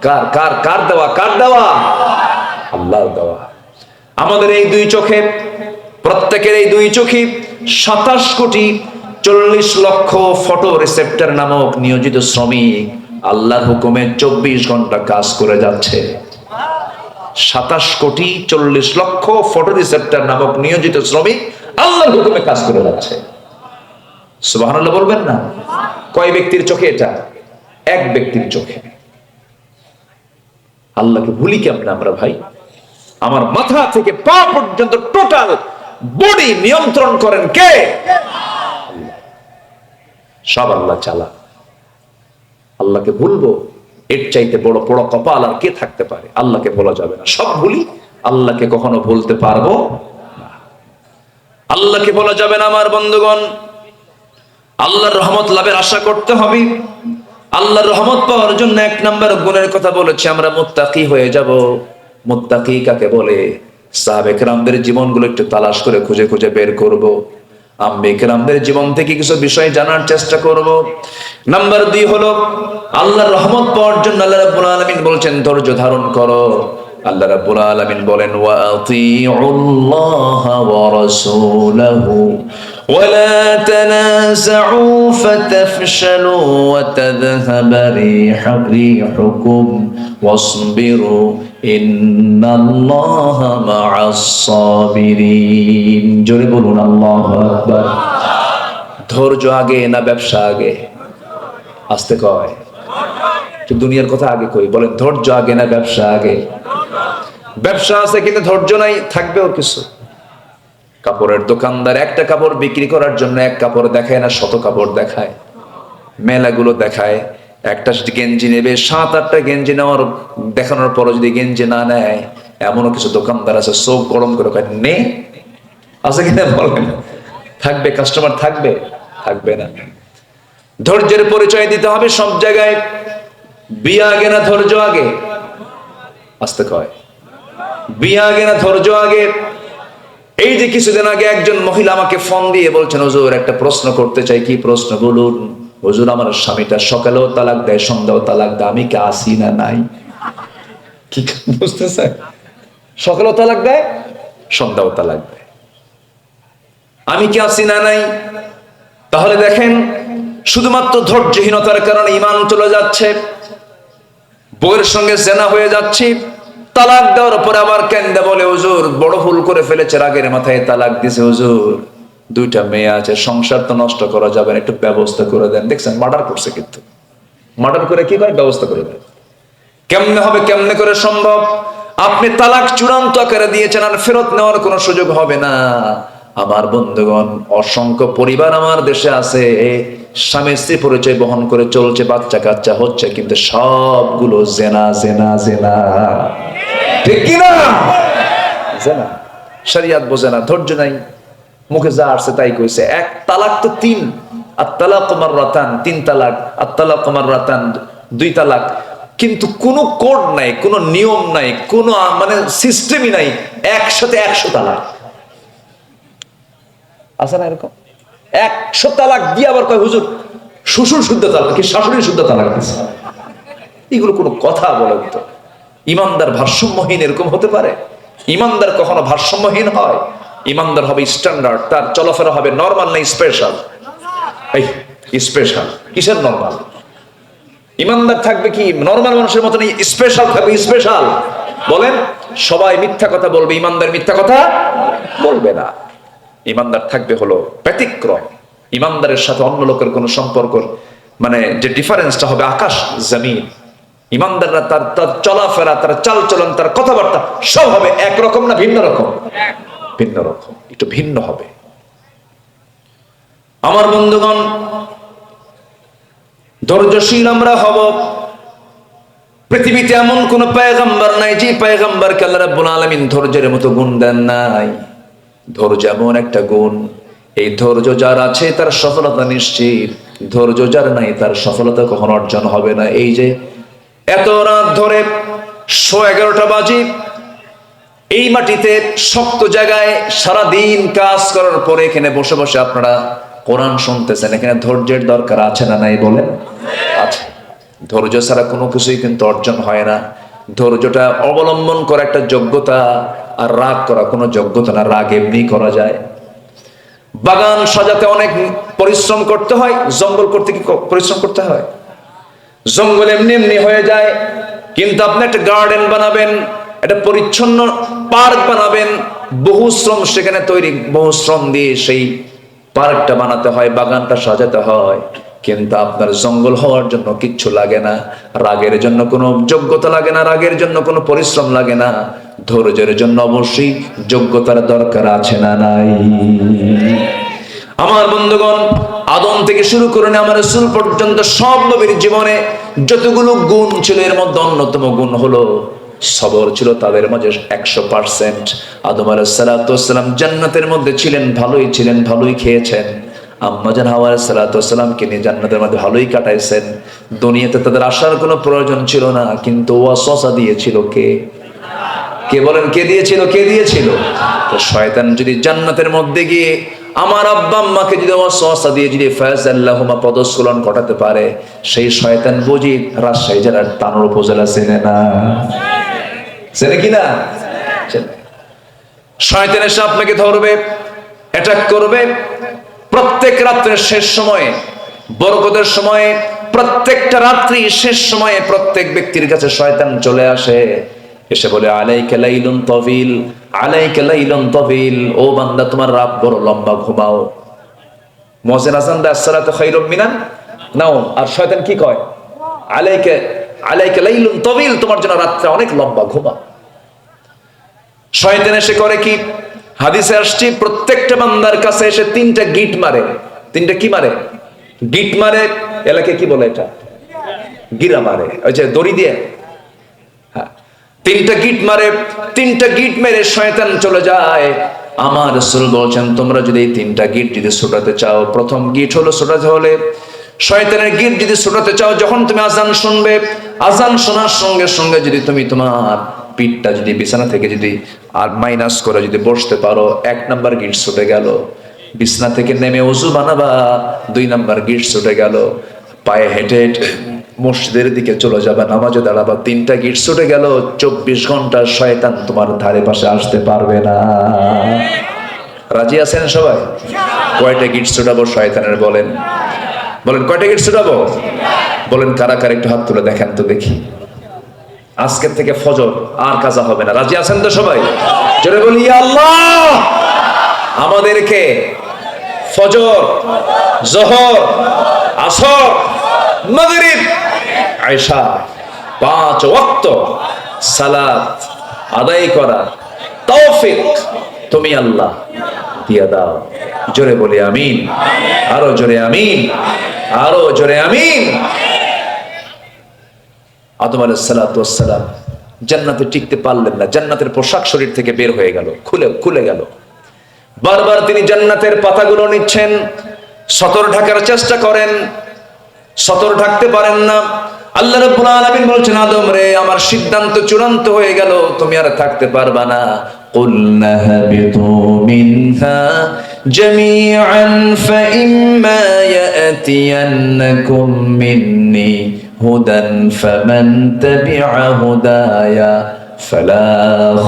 A: কার কার কার দেওয়া? কার দেওয়া? আল্লাহর দেওয়া। আমাদের এই দুই চোখে, প্রত্যেকের এই দুই চোখে 27,40,00,000 ফটো রিসেপ্টর নামক নিয়োজিত শ্রমিক আল্লাহর হুকুমে 24 ঘন্টা কাজ করে যাচ্ছে। 27,40,00,000 ফটো রিসেপ্টর নামক নিয়োজিত শ্রমিক আল্লাহর হুকুমে কাজ করে যাচ্ছে। সুবহানাল্লাহ বলবেন না? কয় ব্যক্তির চোখে এটা? এক ব্যক্তির চোখে। আল্লাহকে ভুলি কেমন আমরা ভাই? আমার মাথা থেকে পা পর্যন্ত টোটাল বডি নিয়ন্ত্রণ করেন কে? সব আল্লাহ চালা। আল্লাহকে ভুলবো, এর চাইতে বড় বড় কপাল আর কে থাকতে পারে? আল্লাহকে বলা যাবে না। সব ভুলি, আল্লাহকে কখনো ভুলতে পারবো না। আল্লাহকে বলা যাবে না। আমার বন্ধুগণ, আল্লাহর রহমত লাভের আশা করতে হবে। আল্লাহর রহমত পাওয়ার জন্য 1 নম্বর গুণের কথা বলেছি, আমরা মুত্তাকি হয়ে যাব। মুত্তাকি কাকে বলে? সাহাবে কেরামদের জীবনগুলো একটু তালাশ করে খুঁজে খুঁজে বের করব। আম্বিয়া কেরামদের জীবন থেকে কিছু বিষয় জানার চেষ্টা করব। নাম্বার 2 হলো, আল্লাহর রহমত পাওয়ার জন্য আল্লাহ রাব্বুল আলামিন বলছেন ধৈর্য ধারণ করো। আল্লাহ রাব্বুল আলামিন বলেন, ওয়া আতিউল্লাহা ওয়া রাসূলাহু ওয়া লা তানাযাউ ফাতাফশালু ওয়া তাযহাবা রিহুকুম ওয়াসবিরু ইন্নাল্লাহা মা'আস সাবিরিন। জোরে বলুন আল্লাহু আকবার। ধৈর্য আগে না ব্যবসা আগে? আস্তে কয়, দুনিয়ার কথা আগে কই। বলেন, ধৈর্য আগে না ব্যবসা আগে? ব্যবসা আছে কিন্তু ধৈর্য নাই, থাকবেও কিছু। কাপড়ের দোকানদার একটা কাপড় বিক্রি করার জন্য এক কাপড় দেখায় না, 100 কাপড় দেখায়। মেলাগুলো দেখায়, একটা গেঞ্জি নেবে, 7-8টা গেঞ্জি নেওয়ার দেখানোর পর যদি গেঞ্জি না নেয়, এমনও কিছু দোকানদার আছে চোখ গরম করে কয় নে। আছে কিনা বলেন? থাকবে কাস্টমার? থাকবে? থাকবে না। ধৈর্যের পরিচয় দিতে হবে সব জায়গায়। বিয়ে আগে না ধৈর্য আগে? আসতে কয়, বিয়ে আগে না ধৈর্য আগে? এই যে কিছুদিন আগে একজন মহিলা আমাকে ফোন দিয়ে বলছেন, হুজুর একটা প্রশ্ন করতে চাই। কি প্রশ্ন বলুন? হুজুর, আমার স্বামীটা সকালেও তালাক দেয়, সন্ধ্যাও তালাক দেয়, আমি কি আসি না নাই? কি বুঝতেছে? সকালেও তালাক দেয়, সন্ধ্যাও তালাক দেয়, আমি কি আসি না নাই? তাহলে দেখেন, শুধুমাত্র ধৈর্যহীনতার কারণে ঈমান চলে যাচ্ছে, বউয়ের সঙ্গে জেনা হয়ে যাচ্ছে। তালাক দেওয়ার পরে আবার কেন্দে বলে, হুজুর বড় ভুল করে ফেলেছে, রাগের মাথায় তালাক দিছে। হুজুর 2টা মেয়ে আছে, সংসার তো নষ্ট করা যাবে না, একটু ব্যবস্থা করে দেন। দেখছেন, মার্ডার করছে, কিন্তু মার্ডার করে কি হয়? ব্যবস্থা করে দেন। কেমনে হবে? কেমনে করে সম্ভব? আপনি তালাক চূড়ান্ত আকারে দিয়েছেন, আর ফেরত নেওয়ার কোনো সুযোগ হবে না। আমার বন্ধুগণ, অসংখ্য পরিবার আমার দেশে আছে, স্বামী স্ত্রী পরিচয় বহন করে চলছে, বাচ্চা কাচ্চা হচ্ছে, কিন্তু সবগুলো জেনা জেনা জেনা। ঠিক কিনা? জেনা। শরিয়ত বোঝে না, ধৈর্য নাই, মুখে যা আসছে তাই কইছে। এক তালাক তো 3, আত-তালাক মাররাতান, 3 তালাক, আত-তালাক মাররাতান, 2 তালাক। কিন্তু কোনো কোড নাই, কোনো নিয়ম নাই, কোনো মানে সিস্টেমই নাই, একসাথে 100 তালাক। আছে না এরকম? 100 তালাক দিয়ে আবার কয় হুজুর শ্বশুর শুদ্ধ তালাক, কি শাশুড়ি শুদ্ধ তালাক দিচ্ছে। এগুলো কোনো কথা বলেন তো? ইমানদার ভারসাম্যহীন এরকম হতে পারে? ইমানদার কখনো ভারসাম্যহীন হয়? ইমানদার হবে স্ট্যান্ডার্ড, তার চলাফেরা হবে নরমাল, নাই স্পেশাল। এই স্পেশাল কিসের নরমাল? ইমানদার থাকবে কি নরমাল মানুষের মতো? স্পেশাল থাকবে স্পেশাল। বলেন, সবাই মিথ্যা কথা বলবে, ইমানদার মিথ্যা কথা বলবে না। ইমানদার থাকবে হলো ব্যতিক্রম। ইমানদারের সাথে অন্য লোকের কোনো সম্পর্ক, মানে যে ডিফারেন্সটা হবে আকাশ জমিন। ইমানদাররা তার চলাফেরা, তার চালচলন, তার কথাবার্তা সব হবে একরকম না ভিন্ন রকম? ভিন্ন রকম, একটু ভিন্ন হবে। আমার বন্ধুগণ, ধৈর্যশীল আমরা হব। পৃথিবীতে এমন কোন পয়গম্বর নাই যে পয়গম্বরকে আল্লাহ রাব্বুল আলামিন ধৈর্যের মতো গুণ দেন নাই। ধৈর্য এমন একটা গুণ, এই ধৈর্য যার আছে তার সফলতা নিশ্চিত। ধৈর্য যার নাই তার সফলতা কখনো অর্জন হবে না। এই যে এত রাত ধরে 11:30 বাজে এই মাটিতে শক্ত জায়গায় সারাদিন কাজ করার পরে এখানে বসে বসে আপনারা কোরআন শুনতেছেন, এখানে ধৈর্যের দরকার আছে না নাই বলেন? আছে। ধৈর্য ছাড়া কোনো কিছুই কিন্তু অর্জন হয় না। ধৈর্যটা অবলম্বন করা একটা যোগ্যতা, আর রাগ করা কোনো যোগ্যতা না। রাগ এমনি করা যায়। বাগান সাজাতে অনেক পরিশ্রম করতে হয়, জঙ্গল করতে কি পরিশ্রম করতে হয়? জঙ্গল এমনি এমনি হয়ে যায়। কিন্তু আপনি একটা গার্ডেন বানাবেন, একটা পরিচ্ছন্ন পার্ক বানাবেন, বহু শ্রম সেখানে তৈরি, বহু শ্রম দিয়ে সেই পার্কটা বানাতে হয়, বাগানটা সাজাতে হয়। কিন্তু আপনার জঙ্গল হওয়ার জন্য কিচ্ছু লাগে না, রাগের জন্য কোনো যোগ্যতা লাগে না, রাগের জন্য কোনো পরিশ্রম লাগে না। ধৈর্যের জন্য অবশ্যই যোগ্যতার দরকার আছে না নাই? আমার বন্ধুগণ, আদম থেকে শুরু করে আমার রাসূল পর্যন্ত সব নবীর জীবনে যতগুলো গুণ ছিল, এর মধ্যে অন্যতম গুণ হলো সবর ছিল তাদের মাঝে 100%। আদম আলাইহিস সালাতু ওয়াস সালাম জান্নাতের মধ্যে ছিলেন, ভালোই ছিলেন, ভালোই খেয়েছেন। আম্মা জান হাওয়া আলাইহিস সালাতু ওয়াস সালামকে নিয়ে জান্নাতের মধ্যে ভালোই কাটাইছেন। দুনিয়াতে তাদের আসার কোনো প্রয়োজন ছিল না, কিন্তু ওয়াসওয়াসা দিয়েছিল কে? কে বলেন? কে দিয়েছিল? কে দিয়েছিল? তো শয়তান যদি জান্নাতের মধ্যে গিয়ে আমার আব্বা আম্মাকে যদি ওয়াসওয়াসা দিয়ে যদি ফায়াজাল্লাহুমা পদস্খলন ঘটাতে পারে, সেই শয়তান বুঝি রাজশাহী জেলার তানোর উপজেলা চেনে না? চেনে কিনা? শয়তান এসে আপনাকে ধরবে, অ্যাটাক করবে। প্রত্যেক রাত্রের শেষ সময়ে, বরকতের সময়ে, প্রত্যেকটা রাত্রি শেষ সময়ে প্রত্যেক ব্যক্তির কাছে শয়তান চলে আসে, এসে বলে আলাইকা লাইলুন তাবিল, আলাইকা লাইলুন তাবিল, ও বান্দা তোমার রাত বড় লম্বা, ঘুমাও। মুয়াজ্জিন আযান দেয় আসসালাতু খায়রুম মিনান নাওম, আর শয়তান কি কয়? আলাইকা আলাইকা লাইলুন তাবিল, তোমার জন্য রাতটা অনেক লম্বা, ঘুমাও। শয়তান এসে করে কি? হাদিসে আসছে প্রত্যেকটা বান্দার কাছে এসে 3টা গিট মারে। 3টা কি মারে? গিট মারে। এলাকায় কি বলে এটা? গিরা মারে, ওই যে দড়ি দিয়ে। 3টা গিট মারে। 3টা গিট মেরে শয়তান চলে যায়। আমার রাসূল বলেছেন, তোমরা যদি এই 3টা গিট যদি ছোটাতে চাও, প্রথম গিট হলো ছোটাতে হলে শয়তানের গিট যদি ছোটাতে চাও, যখন তুমি আজান শুনবে, আজান শোনার সঙ্গে সঙ্গে যদি তুমি তোমার পিঠটা যদি বিছানা থেকে যদি আর মাইনাস করে যদি বসতে পারো, 1 নাম্বার গিট ছুটে গেল। বিছানা থেকে নেমে ওযু বানাবা, 2 নাম্বার গিট ছুটে গেল। পায়ে হেঁটে হেঁটে মসজিদের দিকে চলে যাবে, নামাজে দাঁড়াবা, 3টা গিট ছুটে গেল। 24 ঘন্টা শয়তান তোমার ধারে পাশে আসতে পারবে না। রাজি আছেন সবাই? কয়টা গিট ছুটাবো শয়তানের? বলেন বলেন, কয়টা গিট ছুটাবো? বলেন কারা কারা, একটু হাত তুলে দেখেন তো দেখি। আজকের থেকে ফজর আর কাজা হবে না। রাজি আছেন তো সবাই? জোরে বলি ইয়া আল্লাহ। আমাদেরকে ফজর, যোহর, আসর, মাগরিব, ইশা 5 ওয়াক্ত সালাত আদায় করা তৌফিক তুমি আল্লাহ দিয়ে দাও। জোরে বলি আমিন। আরো জোরে আমিন, আরো জোরে আমিন। আদম আলাইহিস সালাতু ওয়াস সালাম জান্নাতে টিকতে পারলেন না। জান্নাতের পোশাক শরীর থেকে বের হয়ে গেল, খুলে গেল। বারবার তিনি জান্নাতের পাতাগুলো নিচ্ছেন, সতর ঢাকার চেষ্টা করেন, সতর ঢাকতে পারেন না। আল্লাহ রাব্বুল আলামিন বলছেন, আদম রে, আমার সিদ্ধান্ত চূড়ান্ত হয়ে গেল, তুমি আর থাকতে পারবা না। কুলনা হাবিতু মিনহা জামিআন ফাইম্মা ইয়াতিয়ান্নাকুম মিন্নি হুদান ফামান তাবিআ হুদায়া ফালা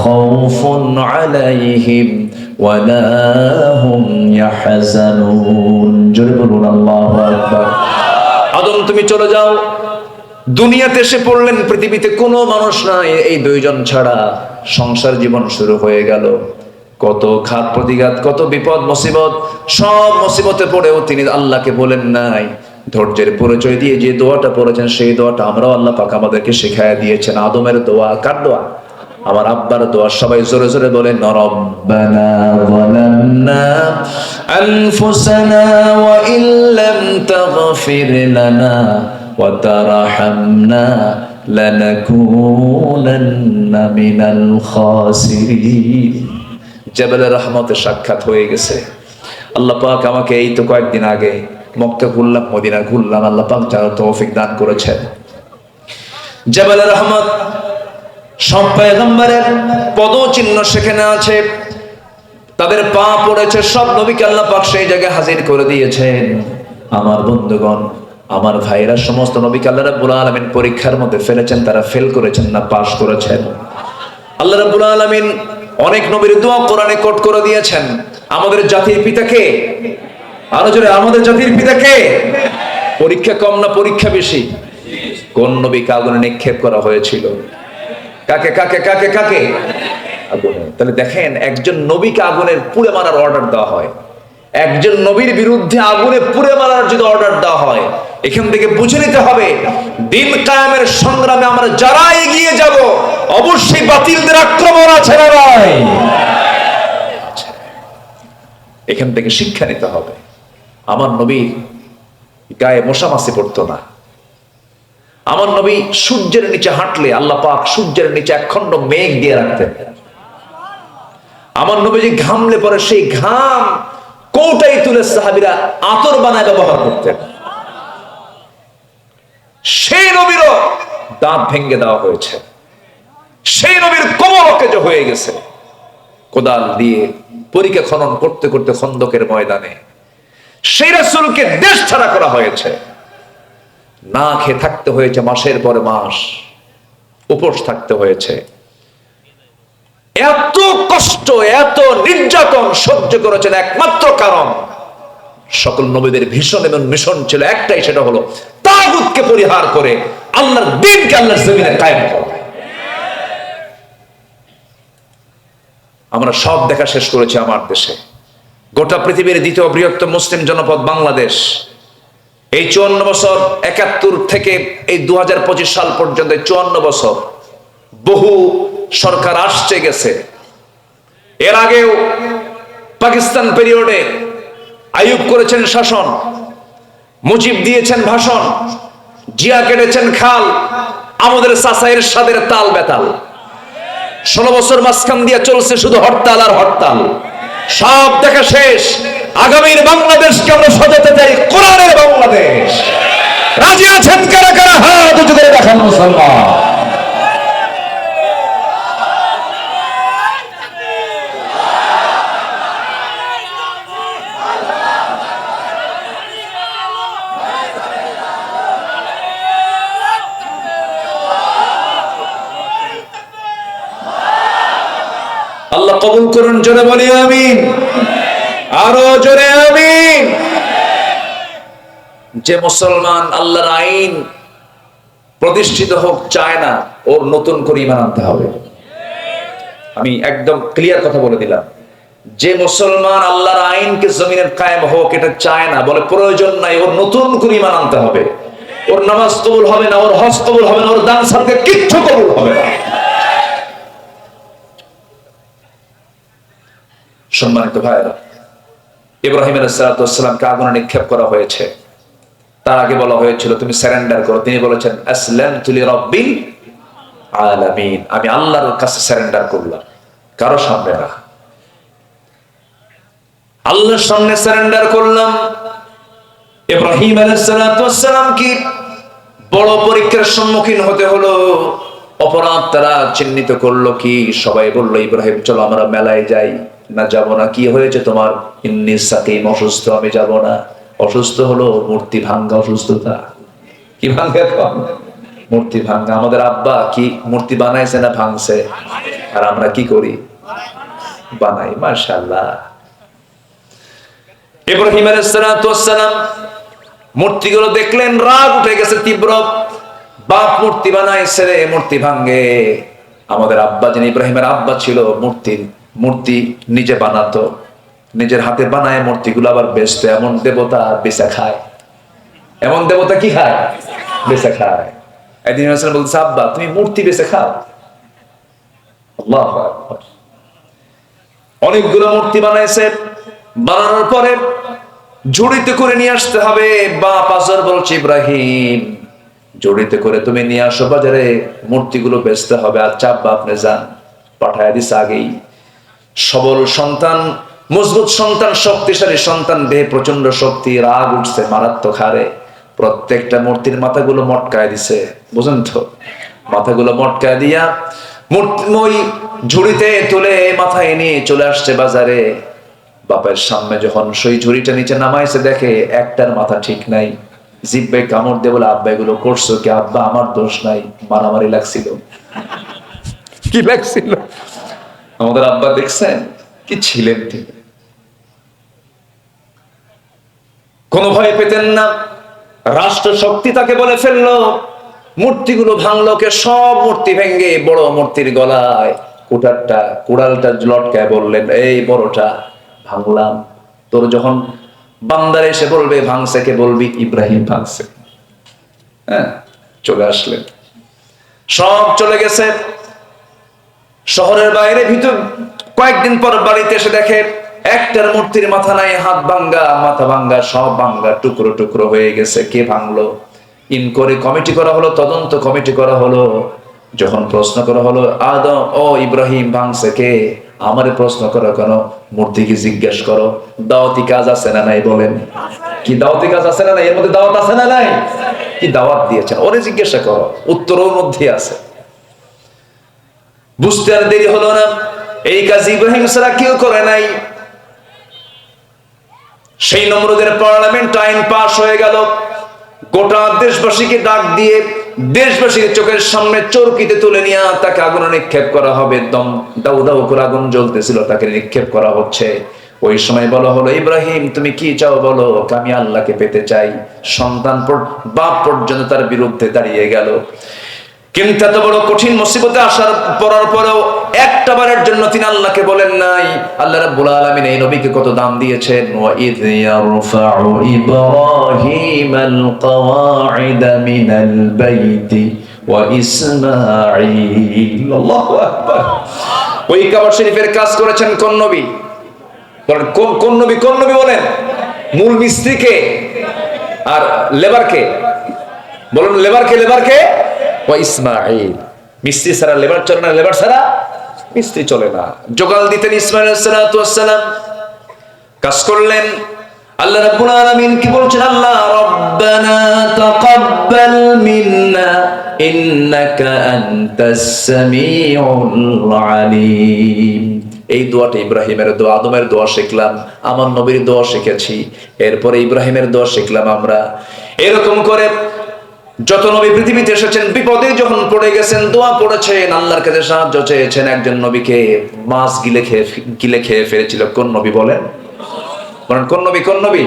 A: খাউফুন আলাইহিম ওয়ালা হুম ইয়াহজানুন। জোরে বলুন আল্লাহু আকবার। আদম তুমি চলে যাও। দুনিয়াতে এসে পড়লেন, পৃথিবীতে কোনো মানুষ নাই, এই 2 জন ছাড়া। সংসার জীবন শুরু হয়ে গেল। কত ঘাত প্রতিঘাত, কত বিপদ মুসিবত, সব মুসিবতে পড়েও তিনি আল্লাহকে বলেন নাই। ধৈর্যের পরিচয় দিয়ে যে দোয়াটা পড়েছেন, সেই দোয়াটা আমরাও আল্লাহ পাক আমাদেরকে শিখায়া দিয়েছেন। আদমের দোয়া, কার দোয়া? আমার আব্বার দোয়া। সবাই জোরে জোরে বলেন, রব্বানা যালামনা আনফুসানা ওয়া ইল্লাম তাগফির লানা ওয়া তারহামনা লানাকুনান্না মিনাল খাসিরিন। জাবালের রহমতের সাক্ষাৎ হয়ে গেছে। আল্লাহ পাক আমাকে এই তো কয়েকদিন আগে মক্কা ঘুরলাম, মদিনা ঘুরলাম, আল্লাহ পাক যারা তৌফিক দান করেছেন। জাবাল রহমত, সব পয়গম্বরের পদচিহ্ন সেখানে আছে, তাদের পা পড়েছে, সব নবীকে আল্লাহ পাক সেই জায়গায় হাজির করে দিয়েছেন। আমার বন্ধুগণ, আমার ভাইরা, সমস্ত নবীকে আল্লাহ রাব্বুল আলামিন পরীক্ষার মধ্যে ফেলেছেন, তারা ফেল করেছেন না পাস করেছেন? আল্লাহ রাব্বুল আলামিন অনেক নবীর দোয়া কোরআনে কোট করে দিয়েছেন। আমাদের জাতির পিতা কে? আরো জোরে, আমাদের জাতির পিতা কে? পরীক্ষা কম না পরীক্ষা বেশি? কোন নবীকে আগুনে নিক্ষেপ করা হয়েছিল? কাকে কাকে কাকে কাকে? আগুনে। তাহলে দেখেন, একজন নবীকে আগুনের পুড়ে মারার অর্ডার দেওয়া হয়, একজন নবীর বিরুদ্ধে আগুনে পুড়ে মারার যদি অর্ডার দেওয়া হয়, এখান থেকে বুঝে নিতে হবে দিন কায়েমের সংগ্রামে আমরা যারা এগিয়ে যাব, অবশ্যই বাতিলদের আক্রমণ আছে না ভাই? এখান থেকে শিক্ষা নিতে হবে। আমার নবী গায়ে মশা মাছি পড়তো না। আমার নবী সূর্যের নিচে হাঁটলে আল্লাহ পাক সূর্যের নিচে একখণ্ড মেঘ দিয়ে রাখতেন। আমার নবী যে ঘামলে পরে সেই ঘাম কৌটাই তুলে সাহাবীরা আতর বানায় ব্যবহার করতেন। সেই নবীরও দাঁত ভেঙে দেওয়া হয়েছে, সেই নবীর কোমর অকেজ হয়ে গেছে কোদাল দিয়ে পরীক্ষা খনন করতে করতে খন্দকের ময়দানে। সেই রাসূলকে দেশ ছাড়া করা হয়েছে, না খেয়ে থাকতে হয়েছে মাসের পর মাস, উপোস থাকতে হয়েছে। এত কষ্ট, এত নির্যাতন সহ্য করেছেন একমাত্র কারণ সকল নবীদের ভীষণ এবং মিশন ছিল একটাই, সেটা হলো তাগুতকে পরিহার করে আল্লাহর দ্বীনকে আল্লাহর জমিনে কায়েম করা। আমরা সব দেখা শেষ করেছি আমার দেশে। গোটা পৃথিবীর দ্বিতীয় বৃহত্তম মুসলিম জনপদ বাংলাদেশ। এই 54 বছর, 71 থেকে এই 2025 সাল পর্যন্ত 54 বছর বহু সরকার আসছে গেছে। এর আগেও পাকিস্তান পিরিয়ডে আইয়ুব করেছেন শাসন, মুজিব দিয়েছেন ভাষণ, জিয়া কেটেছেন খাল, আমাদের চাচাইয়ের সাদের তাল বেতাল। 16 বছর মাঝখান দিয়ে চলছে শুধু হরতাল আর হরতাল। সব দেখা শেষ। আগামীর বাংলাদেশকে আমরা সাজাতে চাই কোরআনের বাংলাদেশ। রাজি আছেন কারা কারা? হাত উঁচু করে দেখান মুসলমান। আল্লাহ কবুল করুন, জোরে বলি আমিন, আরো জোরে আমিন। যে মুসলমান আল্লাহর আইন প্রতিষ্ঠিত হোক চায় না, ওর নতুন করে ঈমান আনতে হবে। আমি একদম ক্লিয়ার কথা বলে দিলাম, যে মুসলমান আল্লাহর আইনকে জমিনের কায়েম হোক এটা চায় না, বলে প্রয়োজন নাই, ওর নতুন করে ঈমান আনতে হবে। ওর নামাজ কবুল হবে না, ওর হজ কবুল হবে না, ওর দান সাদকা কিচ্ছু কবুল হবে না। সম্মানিত ভাইরা, ইব্রাহিম আলাইহিস সালামকে আগুনে নিক্ষেপ করা হয়েছে। তার আগে বলা হয়েছিল তুমি সারেন্ডার করো। তিনি বলেছেন আসলামতু লিরাব্বিল আলামিন, আমি আল্লাহর কাছে সারেন্ডার করলাম, কারো সামনে না, আল্লাহর সামনে সারেন্ডার করলাম। ইব্রাহিম আলাইহিস সালাম কি বড় পরীক্ষার সম্মুখীন হতে হলো। অপরাধ তারা চিহ্নিত করলো কি, সবাই বলল ইব্রাহিম চলো আমরা মেলায় যাই। না যাব না। কি হয়েছে তোমার? ইন্নী সাকিম, অসুস্থ, আমি যাব না। অসুস্থ হলো মূর্তি ভাঙ্গা অসুস্থতা। কি ভাঙ্গা? মূর্তি ভাঙ্গা। আমাদের আব্বা কি মূর্তি বানাইছে না ভাঙছে? আর আমরা কি করি? বানাই। মাশাআল্লাহ। ইব্রাহিম আলাইহিস সালাম মূর্তিগুলো দেখলেন, রাগ উঠে গেছে তীব্র। বাপ মূর্তি বানাইছে রে, মূর্তি ভাঙ্গে। আমাদের আব্বা, যিনি ইব্রাহিমের আব্বা ছিল, মূর্তি নিজে বানাতো, নিজের হাতে বানায় মূর্তিগুলো আবার বেচতো। এমন দেবতা বেচা খায়। এমন দেবতা কি খায়? বেচা খায়। একদিন বলছে আব্বা তুমি মূর্তি বেচে খাও। আল্লাহু আকবার। অনেকগুলো মূর্তি বানাইছে। বানানোর পরে জড়িত করে নিয়ে আসতে হবে। বাপ আজর বলছে ইব্রাহিম জড়িত করে তুমি নিয়ে আসো বাজারে, মূর্তিগুলো বেচতে হবে। আচ্ছা আব্বা আপনি যান। পাঠায় দিছে আগেই। সবল সন্তান মজবুত সন্তান, শক্তিশালী সন্তান, দেহে প্রচন্ড শক্তি, রাগ উঠছে মারাত্মক হারে। প্রত্যেকটা মূর্তির মাথাগুলো মটকায় দিছে, বুঝেন তো? মাথাগুলো মটকায় দিয়া ওই ঝুড়িতে তুলে মাথায় নিয়ে চলে আসছে বাজারে। বাপের সামনে যখন সেই ঝুড়িটা নিচে নামাইছে, দেখে একটার মাথা ঠিক নাই। জিব্বে কামড় দিয়ে বলে, আব্বা এগুলো করছো কি? আব্বা আমার দোষ নাই, মারামারি লাগছিল। কি লাগছিল? আমাদের আব্বা দেখছেন কি ছিলেন তিনি, কোনো ভয় পেতেন না। রাষ্ট্র শক্তি তাকে বলে ফেললো, মূর্তিগুলো ভাঙলো। কে? সব মূর্তি ভেঙ্গে বড় মূর্তির গলায় কুড়ালটা লটকায় বললেন, এই বড়টা ভাঙলাম, তোর যখন বান্দার এসে বলবে ভাঙছে, কে বলবি ইব্রাহিম ভাঙছে। হ্যাঁ, চলে আসলেন, সব চলে গেছে। শহরের বাইরে ভিতর কয়েকদিন পর বাড়িতে এসে দেখে একটার মূর্তির মাথা নাই, হাত ভাঙ্গা, মাথা ভাঙ্গা, সব ভাঙ্গা, টুকরো টুকরো হয়ে গেছে। কে ভাঙলো? ইনকোয়ারি কমিটি করা হলো, তদন্ত কমিটি করা হলো। যখন প্রশ্ন করা হলো, আদম ও ইব্রাহিম ভাঙছে কে? আমারে প্রশ্ন করো কেন? মূর্তিকে জিজ্ঞেস করো। দাওয়াতি কাজ আছে না নাই? বলেন, কি দাওয়াতি কাজ আছে না নাই? এর মধ্যে দাওয়াত আছে না নাই? কি দাওয়াত দিয়েছেন? ওরে জিজ্ঞাসা করো, উত্তর ওর মধ্যে আছে। বুঝতে আর দেরি হলো না, এই কাজ ইব্রাহিম ছাড়া কেউ করে নাই। সেই নমরুদের পার্লামেন্ট আইন পাস হয়ে গেল। গোটা দেশবাসীকে ডাক দিয়ে দেশবাসীর চোখের সামনে চরকিতে তুলে নিয়ে তাকে আগুনে নিক্ষেপ করা হবে। দম দাউ দাউ করে আগুন জ্বলতেছিল, তাকে নিক্ষেপ করা হচ্ছে। ওই সময় বলা হলো, ইব্রাহিম তুমি কি চাও বলো? আমি আল্লাহকে পেতে চাই। সন্তান বাপ পর্যন্ত তার বিরুদ্ধে দাঁড়িয়ে গেল। কিন্তু এত বড় কঠিন মুসিবতে আসার পড়ার পরেও একটা বারের জন্য তিনি আল্লাহকে বলেন নাই। আল্লাহ রাব্বুল আলামিন এই নবীকে কত দাম দিয়েছেন। ওয়া ইয ইয়ারফাউ ইব্রাহিমাল কওয়াইদা মিনাল বাইতি ওয়া ইসমাঈল। আল্লাহু আকবার। ওই কাবা শরীফের কাজ করেছেন কোন নবী? বলেন কোন নবী? কোন নবী বলেন? মূল মিস্ত্রি কে আর লেবার কে? বলুন, লেবার কে? ও ইসমাঈল। মিস্ত্রি ছাড়া লেবার চলে না, লেবার ছাড়া মিস্ত্রি চলে না। জোগাল দিতেন ইসমাঈল আলাইহিস সালাতু ওয়াস সালাম, কাজ করলেন। আল্লাহ রাব্বুল আলামিন কি বলছেন? আল্লাহ রাব্বানা তাকাব্বাল মিন্না ইন্নাকা আনতাস সামিউল আলিম। এই দোয়াটা ইব্রাহিমের দোয়া, আদমের দোয়া শিখলাম, আমার নবীর দোয়া শিখেছি, এরপরে ইব্রাহিমের দোয়া শিখলাম আমরা। এরকম করে যত নবী পৃথিবীতে এসেছেন, বিপদে যখন পড়ে গেছেন দোয়া পড়েছেন, আল্লাহর কাছে সাহায্য চেয়েছেন। একজন নবীকে মাছ গিলে খেয়ে ফেলেছিল। কোন নবী বলেন? কোন নবী?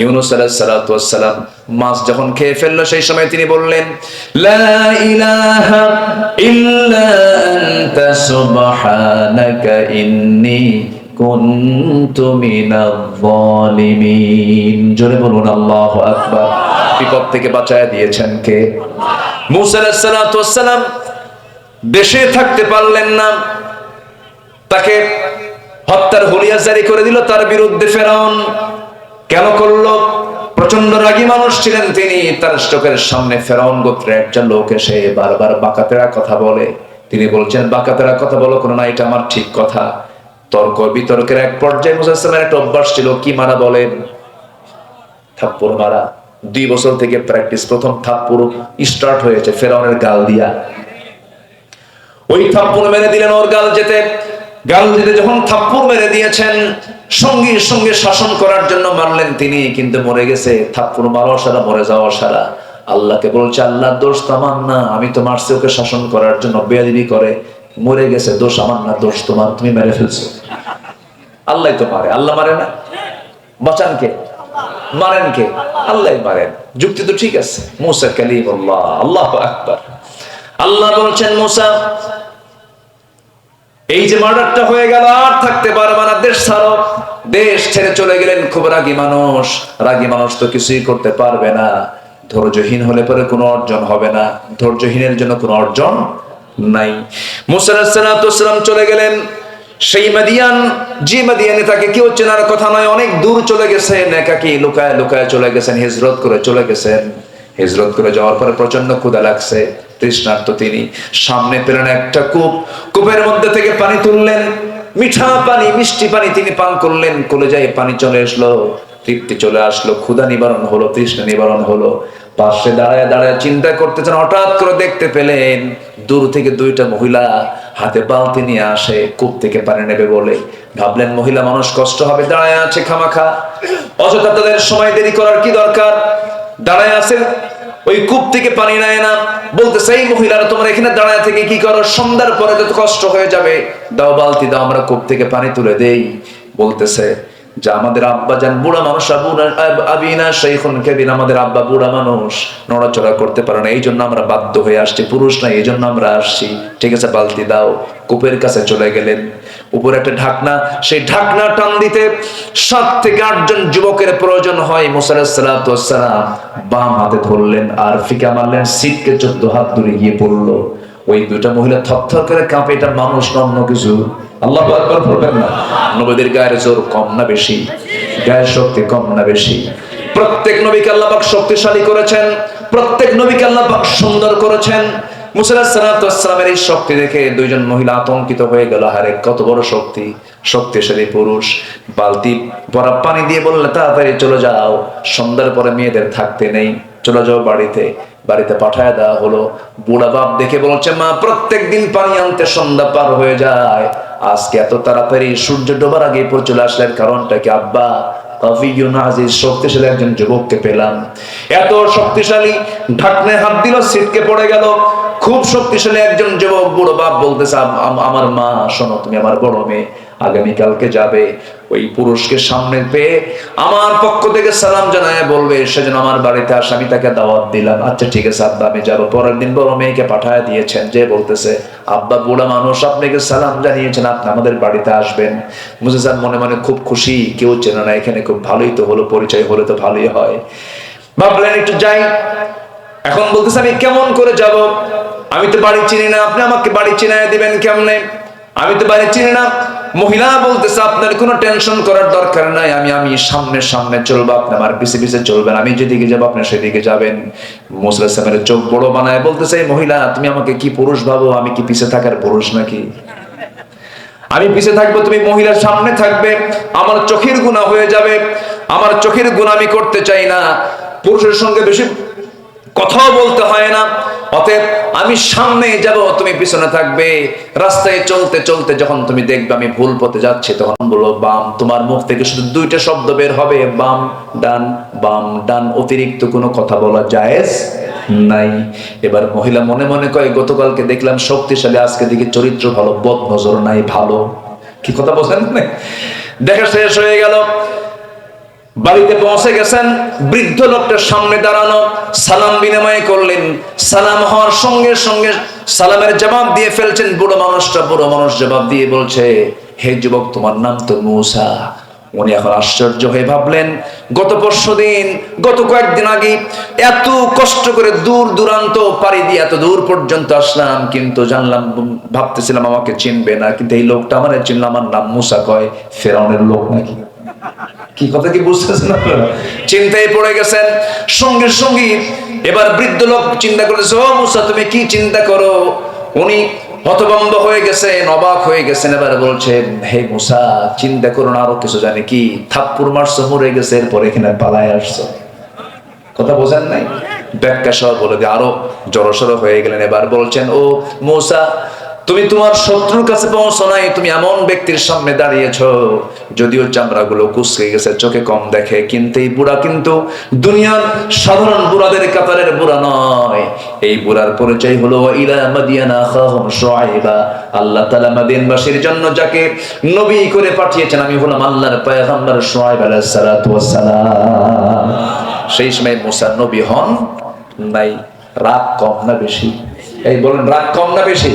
A: ইউনূস আলাইহিস সালাতু ওয়াস সালাম। মাছ যখন খেয়ে ফেললো, সেই সময় তিনি বললেন, লা ইলাহা ইল্লা আনতা সুবহানাকা ইন্নী কুনতু মিনাজ জালিমিন। জোরে বলুন আল্লাহু আকবার। বিপদ থেকে বাঁচায় দিয়েছেন কে? মূসা আলাইহিস সালাতু ওয়াস সালাম দেশে থাকতে পারলেন না, তাকে হত্যার হুলিয়া জারি করে দিল। তার বিরুদ্ধে ফেরাউন কেন করলো? প্রচন্ড রাগী মানুষ ছিলেন তিনি। তার চোখের সামনে ফেরাউন গোত্রের একটা লোক এসে বারবার বাঁকাতেরা কথা বলে। তিনি বলছেন, বাঁকাতেরা কথা বলো কোনো না, এটা আমার ঠিক কথা। তর্ক বিতর্কের এক পর্যায়ে মূসা আলাইহিস সালামের একটা অভ্যাস ছিল, কি মারা বলেন? থাপ্পড় মারা। 2 বছর থেকে প্র্যাকটিস। প্রথম থাপ্পড় স্টার্ট হয়েছে ফেরাউনের গাল দিয়া। ওই থাপ্পড় মেরে দিলেন ওর গাল যেতে যখন থাপ্পড় মেরে দিয়েছেন, সঙ্গে সঙ্গে শাসন করার জন্য মারলেন তিনি, কিন্তু মরে গেছে। থাপ্পড় মারা সারা, মরে যাওয়া সারা। আল্লাহকে বলছে, আল্লাহ দোষ তো আমার না, আমি তো মারছি ওকে শাসন করার জন্য, বেয়াদবি করে মরে গেছে, দোষ আমার না, দোষ তোমার, তুমি মেরে ফেলছো। আল্লাহ তো মারে, আল্লাহ মারে না? বাঁচান কে? মারেন কে? আল্লাহ মারেন। যুক্তি তো ঠিক আছে। মূসা কালিমুল্লাহ, আল্লাহু আকবার। আল্লাহ বলছেন, মূসা এই যে মার্ডারটা হয়ে গেল, আর থাকতে পারবে না, দেশ ছাড়ো। দেশ ছেড়ে চলে গেলেন। খুব রাগী মানুষ তো কিছুই করতে পারবে না। ধৈর্যহীন হলে পরে কোনো অর্জন হবে না, ধৈর্যহীনের জন্য কোনো অর্জন নাই। মূসা আলাইহিস সালাতু ওয়াস সালাম চলে গেলেন সেই মাদিয়ান, যে মাদিয়ানে তাকে কেউ চেনার কথা নয়, অনেক দূর চলে গেছেন, একাকী লুকায় চলে গেছেন, হিজরত করে চলে গেছেন। হিজরত করে যাওয়ার পরে প্রচন্ড ক্ষুধা লাগছে, তৃষ্ণার্ত তিনি। সামনে পেলেন একটা কূপের মধ্যে থেকে পানি তুললেন, মিঠা পানি, মিষ্টি পানি তিনি পান করলেন, কলেজায় পানি চলে আসলো, তৃপ্তি চলে আসলো, ক্ষুধা নিবারণ হলো, তৃষ্ণা নিবারণ হলো। পাশে দাঁড়ায় দাঁড়ায় চিন্তা করতেছেন, হঠাৎ করে দেখতে পেলেন দূর থেকে দুইটা মহিলা হাতে বালতি নিয়ে আসে কূপ থেকে পানি নেবে বলে। ভাবলেন মহিলা মানুষ, কষ্ট হবে, দাঁড়ায় আছে খামাখা, অযথা তাদের সময় দেরি করার কি দরকার, দাঁড়ায় আছে, ওই কূপ থেকে পানি নেয় না। বলতেছে এই মহিলারা তোমরা এখানে দাঁড়ায় থেকে কি করো, সন্ধ্যার পরে তো কষ্ট হয়ে যাবে, দাও বালতি দাও, আমরা কূপ থেকে পানি তুলে দেই। বলতেছে যে আমাদের আব্বা যান বুড়া মানুষ, আবিনা শাইখুন কাবীর, আমাদের আব্বা বুড়া মানুষ, নড়াচড়া করতে পারে না, এই জন্য আমরা বাধ্য হয়ে আসছি, পুরুষ না এই জন্য আমরা আসছি। ঠিক আছে বালতি দাও। কূপের কাছে চলে গেলেন, উপরে একটা ঢাকনা, সেই ঢাকনা টান দিতে 7 থেকে 8 জন যুবকের প্রয়োজন হয়। মুসা আলাইহিস সালাতু ওয়াস সালাম বাম হাতে ধরলেন আর ফিকা মারলেন, সিটকে 14 হাত দূরে গিয়ে পড়লো। ওই দুইটা মহিলা থরথর করে কাঁপে, এটা মানুষ না অন্য কিছু। আল্লাহু আকবার বলবেন না? নবীদের গায়ের জোর কম না বেশি? গায়ের শক্তি কম না বেশি? প্রত্যেক নবীকে আল্লাহ পাক শক্তিশালী করেছেন, প্রত্যেক নবীকে আল্লাহ পাক সুন্দর করেছেন। মুসা আলাইহিস সালাতু ওয়াস সালামের এই শক্তি দেখে দুইজন মহিলা আতঙ্কিত হয়ে গেল, আরে কত বড় শক্তি, শক্তিশালী পুরুষ। বালতি ভরা পানি দিয়ে বললে তাড়াতাড়ি চলে যাও, সন্ধ্যার পরে মেয়েদের থাকতে নেই, চলে যাও বাড়িতে। বাড়িতে পাঠায় দেওয়া হলো। বুড়া বাপ দেখে বলছে, মা প্রত্যেক দিন পানি আনতে সন্ধ্যা পার হয়ে যায়, আজকে এত তাড়াতাড়ি সূর্য ডোবার আগে পর চলে আসলেন, কারণটা কি? আব্বা কাফিয়ুন আজিজ, শক্তিশালী একজন যুবককে পেলাম। এত শক্তিশালী, ঢাকনায় হাত দিল, ছিটকে পড়ে গেল। খুব শক্তিশালী একজন যুবক। বুড়ো বাপ বলতেছে, আমার মা শোনো, তুমি আমার বড় মেয়ে, আগামীকালকে যাবে, ওই পুরুষকে সামনে পেয়ে আমার পক্ষ থেকে সালাম জানায় বলবে সেজন্য আমার বাড়িতে আসে, আমি তাকে দাওয়াত দিলাম। আচ্ছা ঠিক আছে আব্বা, আমি যাবো। পরের দিন বড় মেয়েকে পাঠায় দিয়েছেন, যে বলতেছে, আব্বা বুড়া মানুষ আপনাকে সালাম জানিয়েছেন, আপনি আমাদের বাড়িতে আসবেন। মুসা স্যার মনে মনে খুব খুশি, কেউ চেনে না এখানে, খুব ভালোই তো হলো, পরিচয় হলে তো ভালোই হয়। ভাবলেন একটু যাই। এখন বলতেছে, আমি কেমন করে যাব, আমি তো বাড়ি চিনি না, আপনি আমাকে বাড়ি চিনায় দিবেন কেমনে, আমি তো বাড়ি চিনি না। মহিলা বলতেছে, আপনার কোনো টেনশন করার দরকার নাই, আমি সামনে সামনে চলবো, আপনি আমার পিছে পিছে চলবেন, আমি যেদিকে যাবো আপনি সেদিকে যাবেন। মুসা আলাইহিস সালামের চোখ বড় বানায় বলতেছে, মহিলা তুমি আমাকে কি পুরুষ ভাবো, আমি কি পিছে থাকার পুরুষ নাকি? আমি পিছে থাকবো, তুমি মহিলার সামনে থাকবে, আমার চোখের গুনাহ হয়ে যাবে, আমার চোখের গুনাহ আমি করতে চাই না, পুরুষের সঙ্গে বেশি কথাও বলতে হয় না, অতএব আমি সামনে যাব, তুমি পিছনে থাকবে। রাস্তায় চলতে চলতে যখন তুমি দেখবে আমি ভুল পথে যাচ্ছি, তখন বলো বাম। তোমার মুখ থেকে শুধু 2টা শব্দ বের হবে, বাম ডান, বাম ডান, অতিরিক্ত কোনো কথা বলা জায়েজ নাই। এবার মহিলা মনে মনে কয়, গতকালকে দেখলাম শক্তিশালী, আজকে দিকে চরিত্র ভালো, বদ নজর নাই ভালো। কি কথা বলেন না? দেখা শেষ হয়ে গেল। বাড়িতে পৌঁছে গেছেন, বৃদ্ধ লোকটার সামনে দাঁড়ানো, সালাম বিনিময় করলেন। সালাম হওয়ার সঙ্গে সঙ্গে সালামের জবাব দিয়ে ফেলছেন বুড়ো মানুষটা। বুড়ো মানুষ জবাব দিয়ে বলছে, হে যুবক, তোমার নাম তো মুসা। উনি এখন আশ্চর্য হয়ে ভাবলেন, গত পরশুদিন, গত কয়েকদিন আগে এত কষ্ট করে দূর দূরান্ত পাড়ি দিয়ে এত দূর পর্যন্ত আসলাম, কিন্তু জানলাম, ভাবতেছিলাম আমাকে চিনবে না, কিন্তু এই লোকটা আমার চিনল, আমার নাম মুসা, কয় ফেরাউনের লোক নাকি? কি কথা কি বুঝতেছেন আপনারা? চিন্তায় পড়ে গেছেন। সঙ্গে সঙ্গে এবার বৃদ্ধ লোক চিন্তা করেছে, ও মুসা তুমি কি চিন্তা করো? উনি হতভম্ব হয়ে গেছেন, অবাক হয়ে গেছেন। এবার বলছেন, হে মুসা চিন্তা করুন, আরো কিছু জানি কি, থাপ্পড় মারছো, মরে গেছে, এরপর এখানে পালায় আসছো। কথা বোঝেন নাই? ব্যাখ্যা সহ বলে দিয়ে আরো জড়সড় হয়ে গেলেন। এবার বলছেন, ও মুসা তুমি তোমার শত্রুর কাছে পৌঁছো নাই, তুমি এমন ব্যক্তির সামনে দাঁড়িয়েছো, যদিও চামড়াগুলো কুঁচকে গেছে, চোখে কম দেখে, কিন্তু এই বুড়া কিন্তু দুনিয়ার সাধারণ বুড়াদের কাতারের বুড়া নয়। এই বুড়ার পরিচয় হলো ইলা মাদিয়ানা আখাহুম শুআইবা, আল্লাহ তাআলা মাদিয়ানবাসীর জন্য যাকে নবী করে পাঠিয়েছেন, আমি হলাম আল্লাহর পয়গম্বর শুআইব আলাইহিস সালাতু ওয়াস সালাম। সেই সময় মুসা নবী হন নাই। রাগ কম না বেশি? এই বলেন, রাগ কম না বেশি?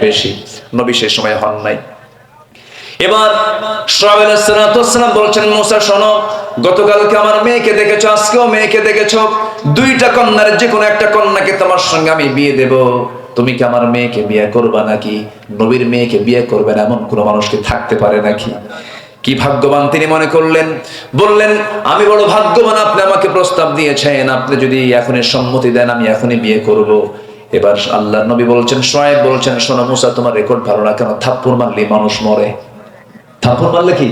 A: বেশি। নবী সেই সময় হন নাই। এবার শুআইব আলাইহিস সালাতু ওয়াস সালাম বলছেন, মুসা শোনো, গতকালকে আমার মেয়েকে দেখেছো, আজকেও মেয়েকে দেখেছো, 2টা কন্যার যে কোনো একটা কন্যাকে তোমার সঙ্গে আমি বিয়ে দেব, তুমি কি আমার মেয়েকে বিয়ে করবা নাকি? নবীর মেয়েকে বিয়ে করবেন এমন কোন মানুষ কি থাকতে পারে নাকি? কি ভাগ্যবান তিনি মনে করলেন। বললেন, আমি বড় ভাগ্যবান, আপনি আমাকে প্রস্তাব দিয়েছেন, আপনি যদি এখনই সম্মতি দেন আমি এখনই বিয়ে করব। এবার আল্লাহর নবী বলছেন, শুআইব বলছেন, শোনো মুসা, তোমার রেকর্ড ভালো না, কেন থাপ্পড় মারলে মানুষ মরে। থাপ্পড় মারলে কি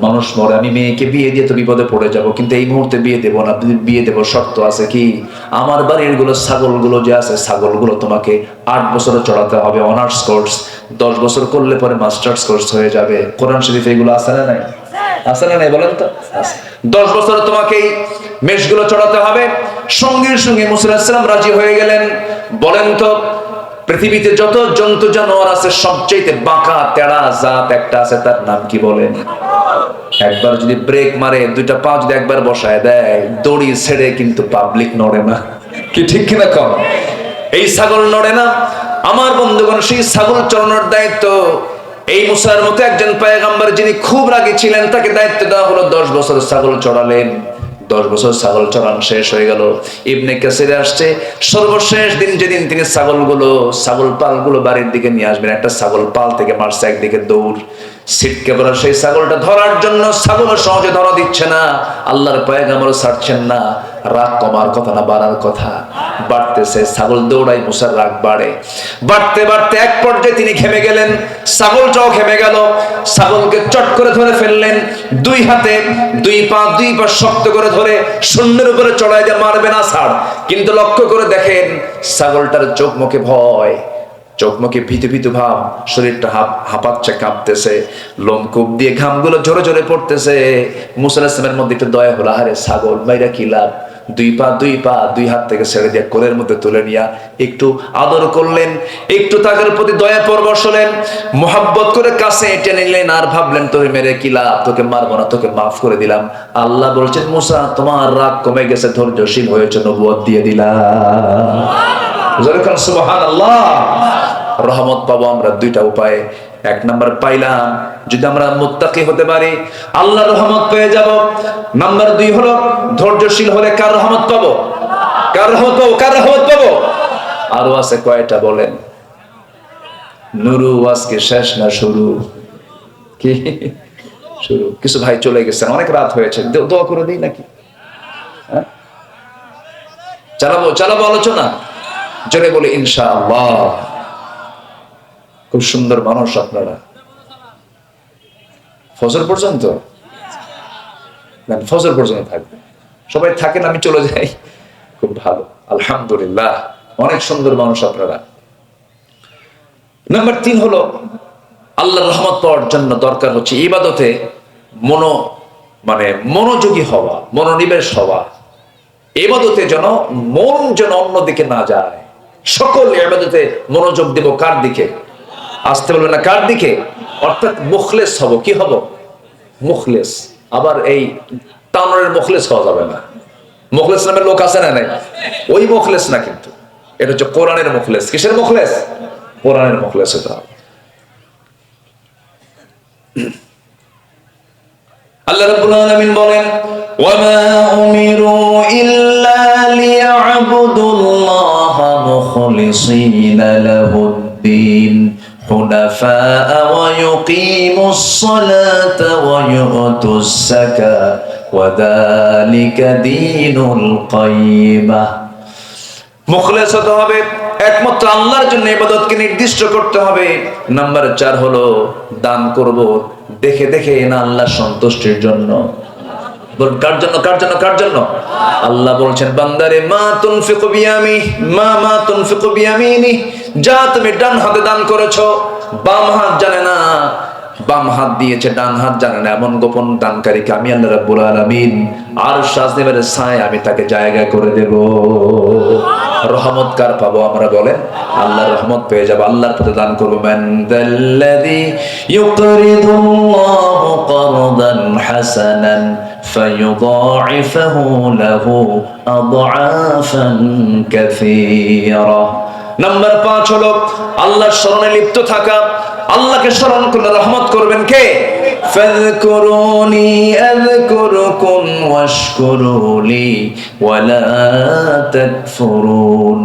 A: মানুষ মরে। আমি মেয়েকে বিয়ে দিয়ে তো বিপদে পড়ে যাব, কিন্তু এই মুহূর্তে বিয়ে দেবো না, বিয়ে দেবো শর্ত আছে কি, আমার বাড়ির গুলো ছাগলগুলো যে আছে, ছাগলগুলো তোমাকে 8 বছরে চড়াতে হবে অনার্স কোর্স, 10 বছর করলে পরে মাস্টার্স কোর্স হয়ে যাবে। কোরআন শরীফে এগুলো আছে না নাই? আছে না নাই বলেন তো? 10 বছরে তোমাকে এই মেষগুলো চড়াতে হবে। সঙ্গে সঙ্গে মুসা আলাইহিস সালাম রাজি হয়ে গেলেন। বলেন তো পৃথিবীতে যত জন্তু জানোয়ার আছে সবচেয়ে বাঁকা তেড়া জাত একটা আছে, তার নাম কি বলেন? একবার যদি ব্রেক মারে, দুইটা পা যদি একবার বসায় দেয়, দড়ি ছেড়ে কিন্তু পাবলিক নড়ে না। কি ঠিক কিনা কম? এই ছাগল নড়ে না। আমার বন্ধুগণ, সেই ছাগল চড়ানোর দায়িত্ব এই মুসার মতো একজন পয়গম্বর যিনি খুব রাগী ছিলেন, তাকে দায়িত্ব দেওয়া হলো। 10 বছর ছাগল চড়ালেন। 10 বছর ছাগল চড়ান শেষ হয়ে গেল। ইবনে কাসিরে আসছে, সর্বশেষ দিন যেদিন তিনি ছাগল পালগুলো বাড়ির দিকে নিয়ে আসবেন, একটা ছাগল পাল থেকে মারছে একদিকে দৌড়, ছিটকে পড়া সেই ছাগলটা ধরার জন্য ছাগল সহজে ধরা দিচ্ছে না, আল্লাহর পয়গম্বর ছাড়ছেন না। রাগ কমার কথা না বাড়ার কথা, বাড়তেছে। ছাগল দৌড়াই, মুসার রাগ বাড়ে। বাড়তে বাড়তে এক পর্যায়ে তিনি ঘেমে গেলেন, ছাগলটাও ঘেমে গেল। ছাগলকে চট করে ধরে ফেললেন, দুই হাতে দুই পা শক্ত করে ধরে শূন্যের উপরে চড়াই দিয়ে মারবে না ছাড়। কিন্তু লক্ষ্য করে দেখেন ছাগলটার চোখ মুখে ভয়, চোখ মুখে ভীতু ভীতু ভাব, শরীরটা হাঁপাচ্ছে, কাঁপতেছে, লোমকূপ দিয়ে ঘামগুলো ঝরে ঝরে পড়তেছে। মুসা আলাইহিস সালামের মধ্যে একটু দয়া হলো, আরে ছাগল মাইরা কি লাভ, দুই হাত থেকে ছেড়ে দিয়ে কোলের মধ্যে তুলে নিয়া একটু আদর করলেন, একটু তাদের প্রতি দয়া পরবশ হলেন, মোহাব্বত করে কাছে টেনে নিলেন। আর ভাবলেন তোরে মেরে কি লাভ, তোকে মারবো না, তোকে মাফ করে দিলাম। আল্লাহ বলছেন, মুসা তোমার রাগ কমে গেছে, ধৈর্যশীল হয়েছে, নবুয়ত দিয়ে দিলাম। সুবহানাল্লাহ। রহমত পাবো আমরা দুইটা উপায়ে। 1 নাম্বার পাইলাম, যদি আমরা মুত্তাকি হতে পারি আল্লাহর রহমত পেয়ে যাব। নাম্বার 2 হলো ধৈর্যশীল হলে কার রহমত পাবো? কার রহমত পাবো? কার রহমত পাবো? আরো আছে কয়টা বলেন? নুরু আজকে শেষ না শুরু? কি শুরু? কিছু ভাই চলে গেছেন, অনেক রাত হয়েছে, দোয়া করে দিই নাকি? হ্যাঁ, চালাবো আলোচনা, জোরে বলি ইনশাআল্লাহ। খুব সুন্দর মানুষ আপনারা। ফজর পর্যন্ত থাকবে, সবাই থাকেন, আমি চলে যাই, খুব ভালো, আলহামদুলিল্লাহ, অনেক সুন্দর মানুষ আপনারা। নাম্বার 3 হলো আল্লাহর রহমত পাওয়ার জন্য দরকার হচ্ছে ইবাদতে মনোযোগী হওয়া, মনোনিবেশ হওয়া। ইবাদতে যেন মন যেন অন্যদিকে না যায়। সকল ইবাদতে মনোযোগ দেব কার দিকে? আসতে বলবেন না, কার দিকে? অর্থাৎ মুখলেস হব। কি হব? মুখলেস। আবার এই তানোরের মুখলেস হওয়া যাবে না। মুখলেস নামের লোক আছে না নাই? ওই মুখলেস না, কিন্তু এটা হচ্ছে কোরআনের মুখলেস। কিসের মুখলেস? কোরআনের মুখলেস হতে হবে। আল্লাহ রাব্বুল আলামিন বলেন, ওয়ামা উমিরু ইল্লা লিয়া'বুদুল্লাহা মুখলিসিনা লাহুদ-দ্বীন حنفاء ويقيموا الصلاة ويؤتوا الزكاة وذلك دين القيمة। মুখলেস হতে হবে, একমাত্র আল্লাহর জন্য ইবাদতকে নির্দিষ্ট করতে হবে। নাম্বার 4 হলো দান করব দেখে দেখে না, আল্লাহর সন্তুষ্টির জন্য। কার জন্য? কার জন্য? কার জন্য? আল্লাহ বলছেন, বান্দারে মা তুনফিকু বিয়ামিনি, যা তুমি ডান হাতে দান করেছো, বাম হাত জানে না, বাম হাত দিয়েছে, ডান হাত জানে না, এমন গোপন দানকারীকে আমি আল্লাহ রাব্বুল আলামিন আরশ আজিমের ছায়ায় আমি তাকে জায়গা করে দেব। রহমত কার পাবো আমরা বলেন? আল্লাহর রহমত পেয়ে যাব, আল্লাহর পথে দান করব। মান যাল্লাযী ইউকরিদুল্লাহু কারদান হাসানান ফায়ুদাঈফাহু লাহু আদআফান কাসীরা। নাম্বার 5 হলো আল্লাহর শরণে লিপ্ত থাকা। আল্লাহকে স্মরণ করলে রহমত করবেন কে? ফাযকুরুনি আযকুরুকুম ওয়াশকুরুলি ওয়ালা তাকফুরুন।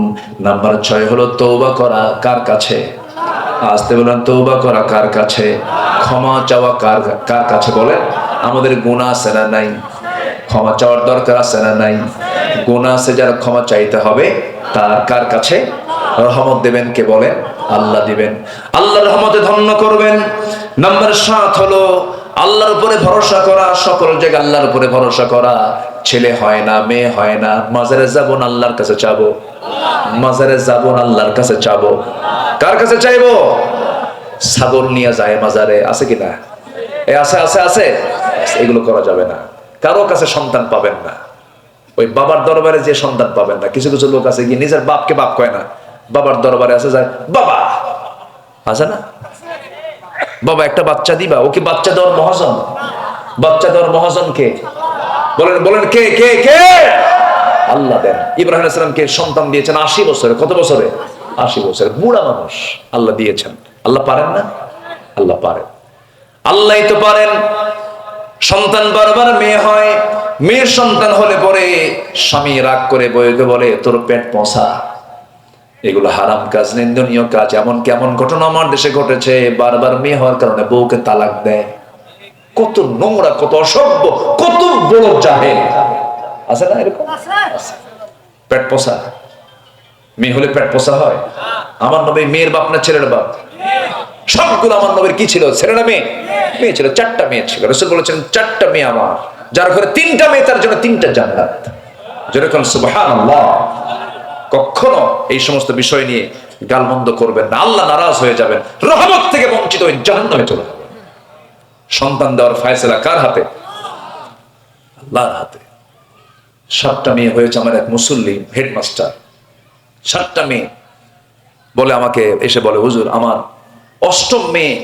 A: নাম্বার 6 হলো তওবা করা। কার কাছে? আসতে বলেন, তওবা করা কার কাছে? ক্ষমা চাওয়া কার কাছে বলেন? আমাদের গুনাহ আছে না নাই? ক্ষমা চাওয়ার দরকার আছে না নাই? গুনাহ আছে, যারা ক্ষমা চাইতে হবে তার কার কাছে? রহমত দেবেন কে বলেন? আল্লাহ দিবেন। আল্লাহ রহমতে ধন্য করবেন। নাম্বার 7 হলো আল্লাহর উপরে ভরসা করা, সকল জায়গায় আল্লাহর উপরে ভরসা করা। ছেলে হয় না, মেয়ে হয় না, মাজারে যাবো না আল্লাহর কাছে চাবো, মাজারে যাবো না আল্লাহর কাছে চাবো। কার কাছে চাইবো? ছাগল নিয়ে যায় মাজারে, আছে কিনা? আছে আছে আছে। এগুলো করা যাবে না। কারো কাছে সন্তান পাবেন না, ওই বাবার দরবারে যে সন্তান পাবেন না। কিছু কিছু লোক আছে কি নিজের বাপকে বাপ কয় না, বাবার দরবারে আছে যায় বাবা, আছে না? বাবা একটা বাচ্চা দিবা, ও কি বাচ্চা দেওয়ার মহাজন? বাচ্চা দেওয়ার মহাজন কে? বলেন বলেন, কে কে কে? আল্লাহ দেন। ইব্রাহিম আলাইহিস সালামকে সন্তান দিয়েছেন 80 বছরে। কত বছরে? 80 বছরে। বুড়া মানুষ আল্লাহ দিয়েছেন। আল্লাহ পারেন না? আল্লাহ পারেন, আল্লাহই তো পারেন। সন্তান বারবার মেয়ে হয়, মেয়ের সন্তান হলে পরে স্বামী রাগ করে বউকে বলে তোর পেট পচা। এগুলো হারাম কাজ, নিন্দনীয় কাজ। এমন কেমন ঘটনা আমার দেশে ঘটেছে, বারবার মেয়ে হওয়ার কারণে বউকে তালাক দেয়। কত নোংরা, কত অসভ্য, কত বড় জাহেল আছে না এরকম? পেট পচা, মেয়ে হলে পেট পচা হয়? আমার নবী মেয়ের বাপ না ছেলের বাপ? সবগুলো আমার নবীর কি ছিল? ছেলে না মেয়ে? মেয়ে ছিল। 4টা মেয়ে ছিল। রাসূল বলেছেন 4টা মেয়ে আমার, যার ঘরে 3টা মেয়ে তার জন্য 3টা জান্নাত। যেরকম সুবহানাল্লাহ। কখনো এই সমস্ত বিষয় নিয়ে গালমন্দ করবেন না, আল্লাহ নারাজ হয়ে যাবেন, রহমত থেকে বঞ্চিত হয়ে জাহান্নামে চলে যাবেন। সন্তান দেওয়ার ফয়সালা কার হাতে? আল্লাহর হাতে। 7টা মেয়ে হয়েছে আমার এক মুসল্লি হেডমাস্টার। 7টা মেয়ে বলে আমাকে এসে বলে, হুজুর আমার 8ম মেয়ে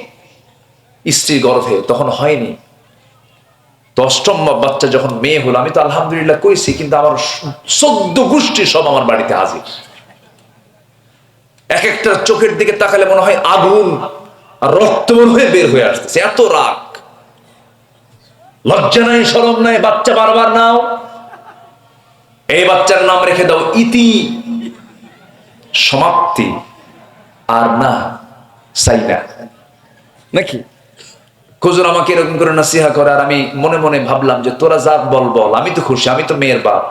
A: স্ত্রী গর্ভে, তখন হয়নি। তো 8ম বাচ্চা যখন মেয়ে হলো, আমি তো আলহামদুলিল্লাহ কইছি, কিন্তু আমার 14 গোষ্ঠী সব আমার বাড়িতে হাজির। এক একটা চোখের দিকে তাকালে মনে হয় আগুন আর রক্ত হয়ে বের হয়ে আসতেছে, এত রাগ। লজ্জা নাই, শরম নাই, বাচ্চা বারবার নাও। এই বাচ্চার নাম রেখে দাও ইতি, সমাপ্তি, আর না সাইনা, নাকি? হুজুর আমাকে এরকম করে নসিহত করে, আর আমি মনে মনে ভাবলাম যে তোরা যা বল বল, আমি তো খুশি, আমি তো মেয়ের বাপ।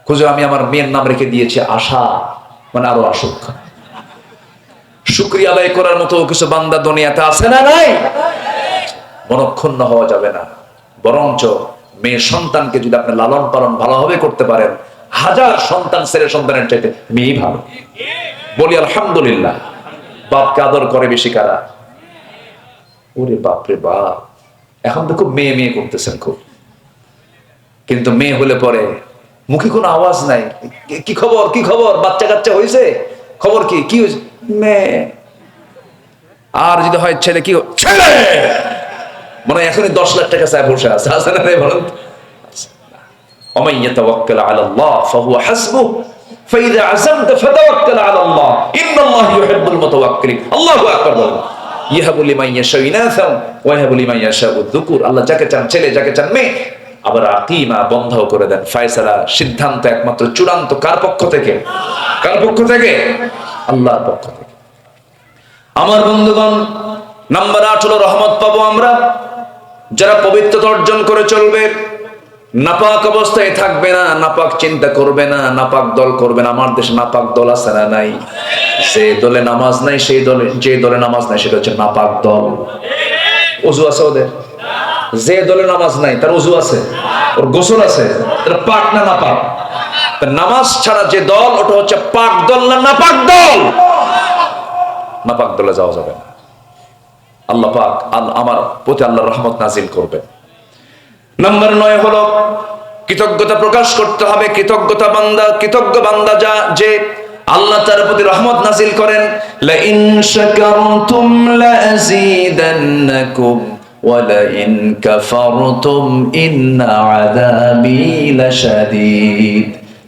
A: হুজুর আমি আমার মেয়ের নাম রেখে দিয়েছি আশা, মানে আরো আসুক। শুকরিয়া আদায় করার মতো কিছু বান্দা দুনিয়াতে আছে না নাই? মনক্ষুণ্ণ হওয়া যাবে না, বরঞ্চ মেয়ের সন্তানকে যদি আপনি লালন পালন ভালোভাবে করতে পারেন, 1000 সন্তান ছেলে সন্তানের চাইতে মেয়েই ভালো। বলি আলহামদুলিল্লাহ। বাপকে আদর করে বেশি কারা? ওরে বাপরে বাপ। এখন তো খুব মেয়ে মেয়ে করতেছেন খুব, কিন্তু মেয়ে হলে পরে মুখে কোনো আওয়াজ নাই। কি খবর, কি খবর, বাচ্চা কাচ্চা হয়েছে, খবর কি, কি হয়েছে? মেয়ে। আর যদি হয় ছেলে, কি ছেলে, মনে হয় এখনই 10 লাখ টাকা চায় বসে আছে, আছে না? বলেন, ওমান ইয়াতাওয়াক্কাল আলাল্লাহ ফাহুয়া হাসবুহ ফাইযা আযামতা ফাতাওয়াক্কাল আলাল্লাহ ইন্নাল্লাহা ইউহিব্বুল মুতাওয়াক্কিলিন। আল্লাহু আকবার বলেন। ইয়াহাবু লিমান ইয়াশাউ ইনাসা ওয়া ইয়াহাবু লিমান ইয়াশাউ যুকুর। আল্লাহ যাকে চান ছেলে, যাকে চান মেয়ে। আবার আকিমা বন্ধ করে দেন। ফয়সালা, সিদ্ধান্ত একমাত্র চূড়ান্ত কার পক্ষ থেকে? কার পক্ষ থেকে? আল্লাহর পক্ষ থেকে। আমার বন্ধুগণ, নাম্বার 8 হলো রহমত পাবো আমরা যারা পবিত্রতা অর্জন করে চলবে, নাপাক অবস্থায় থাকবে না, নাপাক চিন্তা করবে না, নাপাক দল করবে না। আমার দেশে নাপাক দল আছে না নাই? যে দলে নামাজ নাই, সেই দলে, যে দলে নামাজ নাই সেটা হচ্ছে নাপাক দল। ওযু আছে ওদের? যে দলে নামাজ নাই তার ওযু আছে, ওর গোসল আছে, তার পাক না নাপাক? নামাজ ছাড়া যে দল, ওটা হচ্ছে পাক দল না নাপাক দল? নাপাক দলে যাওয়া যাবে না। আল্লাহ পাক আমার প্রতি আল্লাহর রহমত নাজিল করবেন। নাম্বার 9 হলো কৃতজ্ঞতা প্রকাশ করতে হবে। কৃতজ্ঞ বান্দা যে আল্লাহ তার প্রতি রহমত নাজিল করেন। লা ইন শাকারতুম লা আযীদান্নাকুম ওয়া লা ইন কাফারতুম ইন্না আযাবী লাশাদীদ।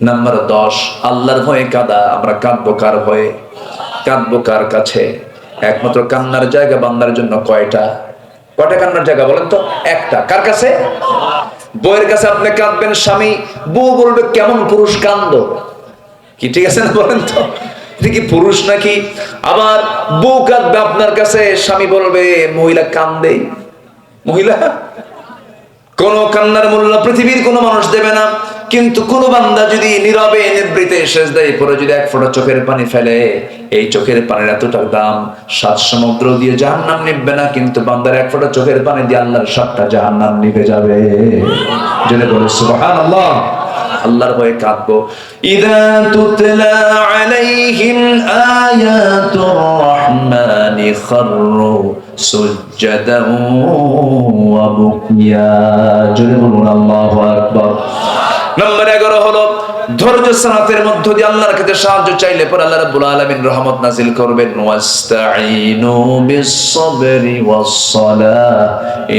A: নাম্বার 10, আল্লাহর ভয়ে কাঁদা। আমরা কাঁদবো কার ভয়ে? কাঁদবো কার কাছে? একমাত্র কান্নার জায়গা বান্দার জন্য কয়টা কান্নার জায়গা বলেন তো? একটা। কার কাছে? বউয়ের কাছে আপনি কাঁদবেন, স্বামী, বউ বলবে কেমন পুরুষ কান্দো। কি ঠিক আছে না? বলেন তো, এটা কি পুরুষ নাকি? আবার বউ কাঁদবে আপনার কাছে, স্বামী বলবে মহিলা কান্দে। মহিলা কোন কান্নার মূল্য পৃথিবীর কোন মানুষ দেবে না। কিন্তু কোন বান্দা যদি নীরবে নিভৃতে সেজদায় পড়ে যদি এক ফোঁটা চোখের পানি ফেলে, এই চোখের পানির এতটা দাম 7 সমুদ্র দিয়ে জাহান্নাম নিভবে না, কিন্তু বান্দার এক ফোঁটা চোখের পানি দিয়ে আল্লাহর 7টা জাহান্নাম নিভে যাবে। জেনে বলে সুবহানাল্লাহ। আল্লাহর ভয়ে কাঁদবো। ইযা তুতলা আলাইহিম আয়াতুর রহমানি খাররু সুজদান ওয়া বুকিয়া। জোরে বলুন আল্লাহু আকবার। নম্বর 11 হলো ধৈর্য সালাতের মধ্য দিয়ে আল্লাহর কাছে সাহায্য চাইলে পরে আল্লাহ রাব্বুল আলামিন রহমত নাযিল করবেন। ওয়াস্তাঈনু বিস-সাবরি ওয়াস-সালাহ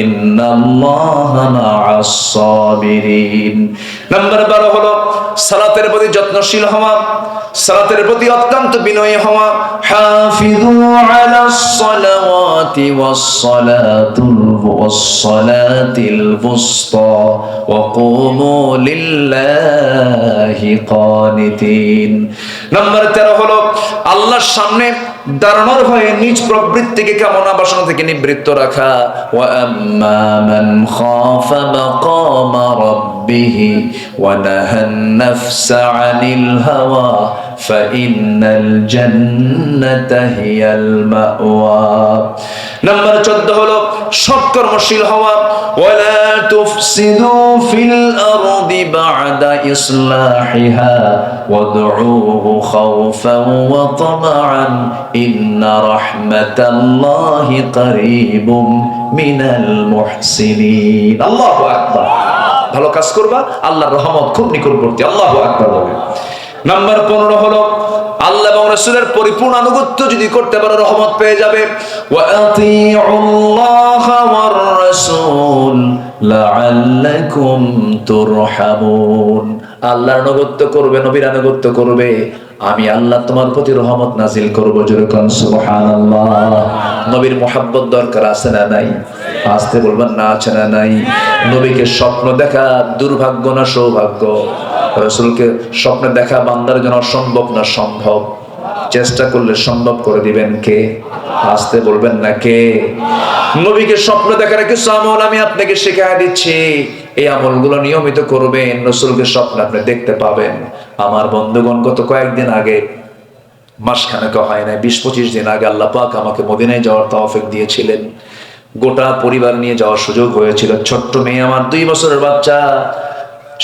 A: ইন্নাল্লাহা মা'আস সাবিরিন। নম্বর 12 হলো সালাতের প্রতি যত্নশীল হওয়া, সালাতের প্রতি অত্যন্ত বিনয়ী হওয়া। হাফিযু আলাস সালাওয়াতি ওয়াস-সালাতিল বুসতা ওয়া কুমু লিল্লাহি কানিতিন। নম্বর 13 হলো আল্লাহর সামনে দাঁড়ানোর ভয়ে নিজ প্রবৃত্তিকে কামনা বাসনা থেকে নিবৃত্ত রাখা। ওয়া আম্মা মান খাফা মাকামা রাব্বিহি ওয়া নাহান নাফসা আনিল হাওয়া ফাইন্নাল জান্নাতা হিয়াল মাওয়া। নম্বর 14 হলো সৎকর্মশীল হওয়া। ওয়ালা তুফসিদু ফিল আরদি বা'দা ইসলাহিহা ওয়াদউহু খাওফান ওয়া তামাআন ইন্না রাহমাতাল্লাহি কারীবুম মিনাল মুহসিনিন। আল্লাহু আকবার। ভালো কাজ করবা, আল্লাহর রহমত খুব নিকটবর্তী। আল্লাহু আকবার বলে। নাম্বার 15 হলো আল্লাহ এবং রাসূলের পরিপূর্ণ আনুগত্য যদি করতে পারো রহমত পেয়ে যাবে। ওয়া আতিউল্লাহা ওয়ার রাসূল লাআল্লাকুম তুরহামুন। আল্লাহর আনুগত্য করবে, নবীর আনুগত্য করবে, আমি আল্লাহ তোমার প্রতি রহমত নাজিল করব। জোরে কোন সুবহানাল্লাহ। নবীর মুহাব্বত দরকার আছে না নাই? আসতে বলবেন না আছে না নাই? নবীকে স্বপ্ন দেখা দুর্ভাগ্য না সৌভাগ্য? রাসূলকে স্বপ্নে দেখা বান্দার জন্য অসম্ভব না সম্ভব? চেষ্টা করলে সম্ভব করে দিবেন কে? আসতে বলবেন না কে? নবীকে স্বপ্ন দেখার কিছু আমল আমি আপনাকে শেখায় দিচ্ছি, এই আমলগুলো নিয়মিত করবেন, রাসূলকে স্বপ্ন আপনি দেখতে পাবেন। আমার বন্ধুগণ, গত কয়েকদিন আগে, মাসখানেক হয় না, 20-25 দিন আগে আল্লাহ পাক আমাকে মদিনায় যাওয়ার তৌফিক দিয়েছিলেন। গোটা পরিবার নিয়ে যাওয়ার সুযোগ হয়েছিল। ছোট্ট মেয়ে আমার, 2 বছরের বাচ্চা।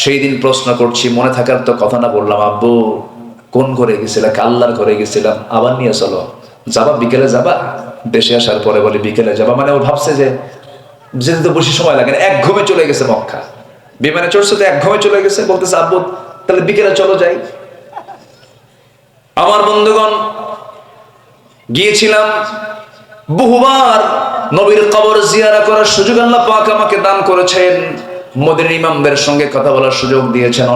A: সেই দিন প্রশ্ন করছি, মনে থাকার তো কথা না, বললাম আব্বু কোন ঘরে গেছিলাম? আল্লাহর ঘরে গেছিলাম, আবার নিয়ে চলো। যাবা? বিকেলে যাবা? দেশে আসার পরে বলে বিকেলে যাবা, মানে ও ভাবছে যে যেতে তো বেশি সময় লাগে না, এক ঘুমে চলে গেছে মক্কা। বিমানে চড়ছে তো এক ঘুমে চলে গেছে, বলতেছে আব্বু তাহলে বিকেলে চলো যাই। আমার বন্ধুগণ, গিয়েছিলাম বহুবার নবীর কবর জিয়ারা করার সুযোগ আল্লাহ পাক আমাকে দান করেছেন। মদিনার ইমামদের সঙ্গে কথা বলার সুযোগ দিয়েছেন।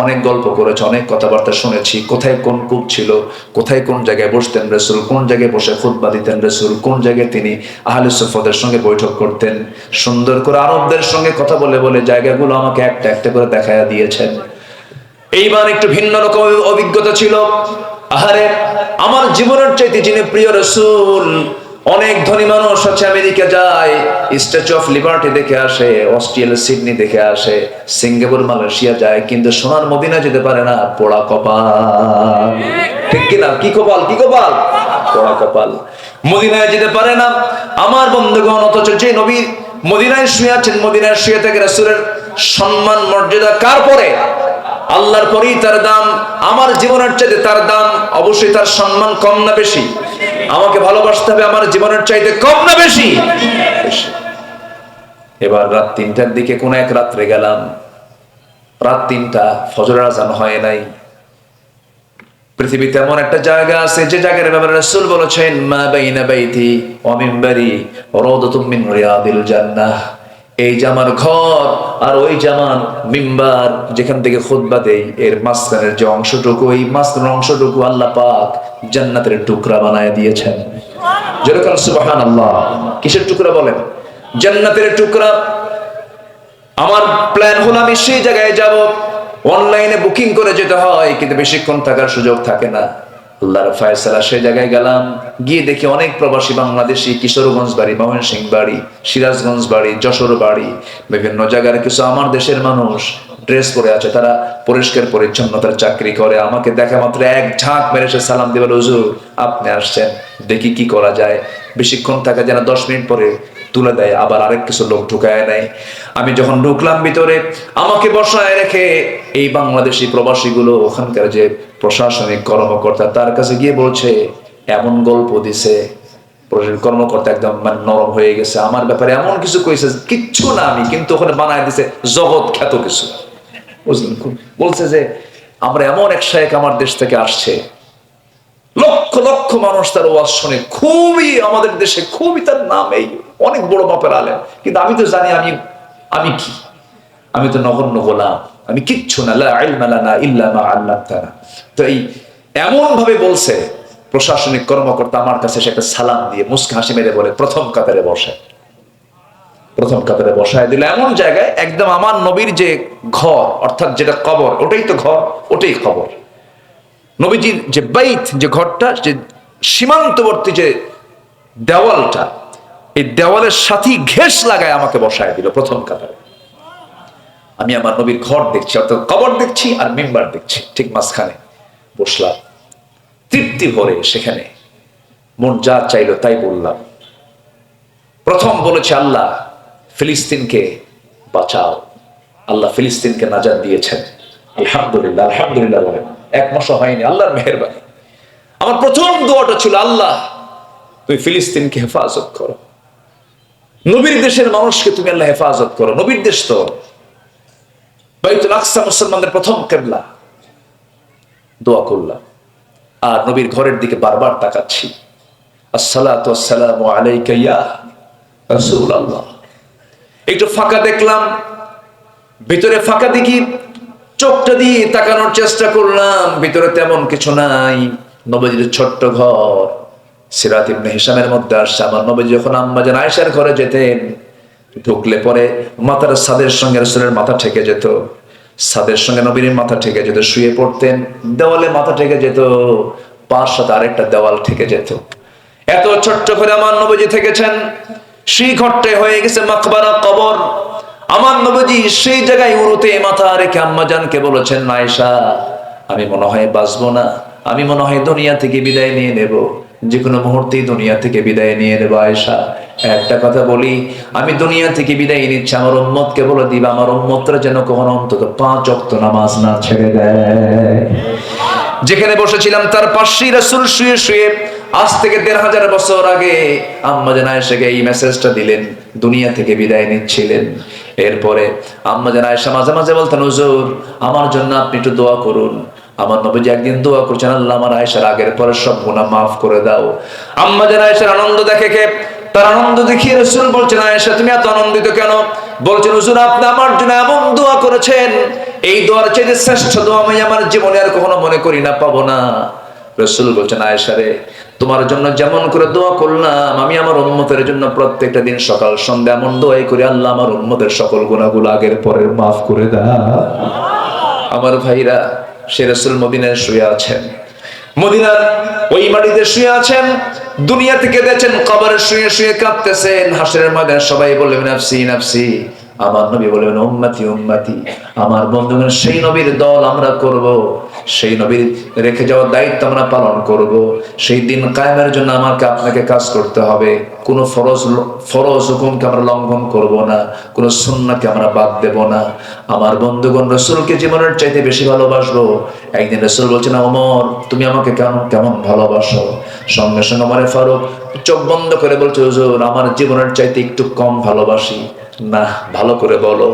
A: অনেক গল্প করেছে, অনেক কথাবার্তা শুনেছি। কোথায় কোন কূপ ছিল, কোথায় কোন জায়গায় বসতেন রাসূল, কোন জায়গায় বসে খুতবা দিতেন রাসূল, কোন জায়গায় তিনি আহলে সুফফাদের সঙ্গে বৈঠক করতেন। সুন্দর করে আরবদের সঙ্গে কথা বলে বলে জায়গাগুলো আমাকে একটা একটা করে দেখায়া দিয়েছেন। এইবার একটু ভিন্ন রকম অভিজ্ঞতা ছিল। আহারে, আমার জীবনের চাইতে যিনি প্রিয় রাসূল। অনেক ধনী মানুষ আছে আমেরিকা যায়, স্ট্যাচু অফ লিবার্টি দেখে আসে, অস্ট্রেলিয়া সিডনি দেখে আসে, সিঙ্গাপুর মালয়েশিয়া যায়, কিন্তু সোনার মদিনা যেতে পারে না। পোড়া কপাল, ঠিক কিনা? কি কপাল, কি কপাল? পোড়া কপাল। মদিনায় যেতে পারে না আমার বন্ধুগণ। অথচ যে নবী মদিনায় শুয়ে আছেন, মদিনায় শুয়ে থেকে রাসূলের সম্মান মর্যাদা কার পরে? আল্লাহর পরেই তার দাম। আমার জীবনের চাইতে তার দাম, অবশ্যই তার সম্মান কম না বেশি? আমাকে ভালোবাসতে হবে আমার জীবনের চাইতে কম না বেশি? এবার রাত 3টার দিকে কোন এক রাত্রে গেলাম, রাত 3টা, ফজরের আযান হয় নাই। পৃথিবীতে এমন একটা জায়গা আছে যে জায়গার ব্যাপারে রাসূল বলেছেন, মা বাইনা বাইতি ওয়া মিনবারি রাওদাতুম মিন রিয়াদিল জান্নাহ। এই যে আমার ঘর আর ওই যে আমার মিম্বার, যেখান থেকে খুতবা দেই, এর মাঝখানের যে অংশটুকু, এই মাঝখানের অংশটুকু আল্লাহ পাক জান্নাতের টুকরা বানায় দিয়েছেন। যেরকম সুবহানাল্লাহ। কিসের টুকরা বলেন? জান্নাতের টুকরা। আমার প্ল্যান হলো আমি সেই জায়গায় যাব। অনলাইনে বুকিং করে যেতে হয়, কিন্তু বেশিক্ষণ থাকার সুযোগ থাকে না। আল্লাহর ফয়সালা সেই জায়গায় গেলাম। গিয়ে দেখি অনেক প্রবাসী বাংলাদেশি, কিশোরগঞ্জ বাড়ি, ময়মনসিংহ বাড়ি, সিরাজগঞ্জ বাড়ি, যশোর বাড়ি, বিভিন্ন জায়গার কিছু আমার দেশের মানুষ ড্রেস পরে আছে, তারা পরিষ্কার পরিচ্ছন্নতার চাকরি করে। আমাকে দেখা মাত্র এক ঝাঁক মেরে সে সালাম দিবে, হুজুর আপনি আসছেন, দেখি কি করা যায়। বেশিক্ষণ থাকা যেন 10 মিনিট পরে তুলে দেয়, আবার আরেক কিছু লোক ঢুকায় নেয়। আমি যখন ঢুকলাম ভিতরে, আমাকে বসায় রেখে এই বাংলাদেশি প্রবাসীগুলো, ওখানকার যে প্রশাসনিক কর্মকর্তা, তার কাছে গিয়ে বলছে, এমন গল্প দিছে, প্রশাসনিক কর্মকর্তা একদম মানে নরম হয়ে গেছে, আমার ব্যাপারে এমন কিছু কইছে, কিচ্ছু না আমি, কিন্তু ওখানে বানায় দিছে জগৎ খ্যাত কিছু, বুঝলেন। বলছে যে আমরা এমন এক শায়েখ আমার দেশ থেকে আসছে, লক্ষ লক্ষ মানুষ তার ওয়াজ শুনে, খুবই আমাদের দেশে খুবই তার নাম, এই অনেক বড় মাপের আলেম, কিন্তু আমি তো জানি আমি কি, আমি তো নগণ্য গোলাম, আমি কিচ্ছু না, লা ইলমা লানা ইল্লা মা আল্লামতানা। তো এই এমন ভাবে বলছে প্রশাসনিক কর্মকর্তা, আমার কাছে সে একটা সালাম দিয়ে মুস্কি হাসি মেরে বলে, প্রথম কাতারে বসে। প্রথম কাতারে বসায় দিল এমন জায়গায়, একদম আমার নবীর যে ঘর, অর্থাৎ যেটা কবর, ওটাই তো ঘর, ওটাই কবর। নবীজির যে বাইত, যে ঘরটা, যে সীমান্তবর্তী যে দেওয়ালটা, এই দেওয়ালের সাথে ঘেঁষ লাগায় আমাকে বসায় দিল প্রথম কাতারে। আমি আমার নবীর ঘর দেখছি, অর্থাৎ কবর দেখছি আর মিম্বার দেখছি, ঠিক মাঝখানে বসলাম তৃপ্তি ভরে। সেখানে মন যা চাইলো তাই বললাম। প্রথম বলেছে, আল্লাহ ফিলিস্তিনকে বাঁচাও, আল্লাহ ফিলিস্তিনকে নাজাত দিয়েছেন, আলহামদুলিল্লাহ আলহামদুলিল্লাহ বলেন। 1 মাসও হয়নি, আল্লাহর মেহেরবানি। আমার প্রথম দোয়াটা ছিল, আল্লাহ তুমি ফিলিস্তিনকে হেফাজত করো, নবীর দেশের মানুষকে তুমি আল্লাহ হেফাজত করো। নবীর দেশ তো বাইতুল আকসা মুসলমানদের প্রথম কিবলা। দোয়া করলাম আর নবীর ঘরের দিকে বারবার তাকাচ্ছি, আসসালাতু ওয়াসসালামু আলাইকা ইয়া রাসূলুল্লাহ। একটু ফাঁকা দেখলাম, ভিতরে ফাঁকা দেখি, চোখটা দিয়ে তাকানোর চেষ্টা করলাম, ভিতরে তেমন কিছু নাই। নবীজির ছোট্ট ঘর, সিরাত ইবনে হিশামের মধ্যে আসছে, আমার নবীজি যখন আম্মা জান আয়েশার ঘরে যেতেন, ঢুকলে পরে মাথার ছাদের সঙ্গে রাসূলের মাথা ঠেকে যেত, ছাদের সঙ্গে নবীর মাথা ঠেকে যেত। শুয়ে পড়তেন, দেওয়ালে মাথা ঠেকে যেত, পাঁচ সাথে আরেকটা দেওয়াল ঠেকে যেত। এত ছোট্ট করে আমার নবীজি থেকেছেন। সেই ঘরটাই হয়ে গেছে মাকবারা, কবর। আমার নবীজি সেই জায়গায় উরুতে মাথা রেখে আম্মা জানকে বলেছেন, আয়েশা আমি মনে হয় বাঁচবো না, আমি মনে হয় দুনিয়া থেকে বিদায় নিয়ে নেব, যে কোনো মুহূর্তেই দুনিয়া থেকে বিদায় নিয়ে নেবো। আয়েশা একটা কথা বলি, আমি দুনিয়া থেকে বিদায় নিচ্ছি, আমার উম্মতকে বলে দিবা, আমার উম্মতরা যেন কখনো অন্তত 5 ওয়াক্ত নামাজ না ছেড়ে দেয়। যেখানে বসেছিলাম তার পাশেই রাসূল শুয়ে শুয়ে আজ থেকে 1500 বছর আগে আম্মা জান আয়েশাকে এই মেসেজটা দিলেন, দুনিয়া থেকে বিদায় নিচ্ছিলেন। এরপরে আম্মা জান আয়েশা মাঝে মাঝে বলতেন, হুজুর আমার জন্য আপনি একটু দোয়া করুন। আমার নবীজি একদিন দোয়া করছেন, আল্লাহ আমার আয়েশার আগের পরে সব গুনাহ মাফ করে দাও। আম্মা জান আয়েশার আনন্দ দেখে তার আনন্দ দেখিয়ে রাসূল বলছেন, আয়েশা তুমি এত আনন্দিত কেন? বলছেন, হুজুর আপনি আমার জন্য এমন দোয়া করেছেন, এই দোয়ার চেয়ে শ্রেষ্ঠ দোয়া আমি আমার জীবনে আর কখনো মনে করি না, পাবো না। রাসূল বলছেন, আয়েশা রে তোমার জন্য যেমন করে দোয়া করলাম, আমি আমার উম্মতের জন্য প্রত্যেকটা দিন সকাল সন্ধ্যা এমন দোয়াই করি, আল্লাহ আমার উম্মতের সকল গুনাহগুলো আগের পরের মাফ করে দাও। আমার ভাইরা, সে রাসূল মদিনায় শুয়ে আছেন, মদিনার ওই মাটিতে শুয়ে আছেন, দুনিয়া থেকে দেখেন কবরে শুয়ে শুয়ে কাঁদতেছেন। হাসরের ময়দানে সবাই বলবেন নাফসি নাফসি, আমার নবী বলবেন উম্মতি উম্মতি, আমার বন্ধুগণ সেই নবীর দল আমরা করব, সেই নবীর রেখে যাওয়ার দায়িত্ব আমরা পালন করব। সেই দিন কায়েমের জন্য আমাকে আপনাকে কাজ করতে হবে। কোনো ফরজ হুকুমকে আমরা লঙ্ঘন করব না, কোনো সুন্নাহকে আমরা বাদ দেব না। আমার বন্ধুগণ রাসূলকে জীবনের চাইতে বেশি ভালোবাসবো। একদিন রাসূল বলছেন, ওমর তুমি আমাকে কেমন ভালোবাসো? সঙ্গে সঙ্গে ওমর ফারুক চোখ বন্ধ করে বলছে, হুজুর আমার জীবনের চাইতে একটু কম ভালোবাসি না, ভালো করে বলো।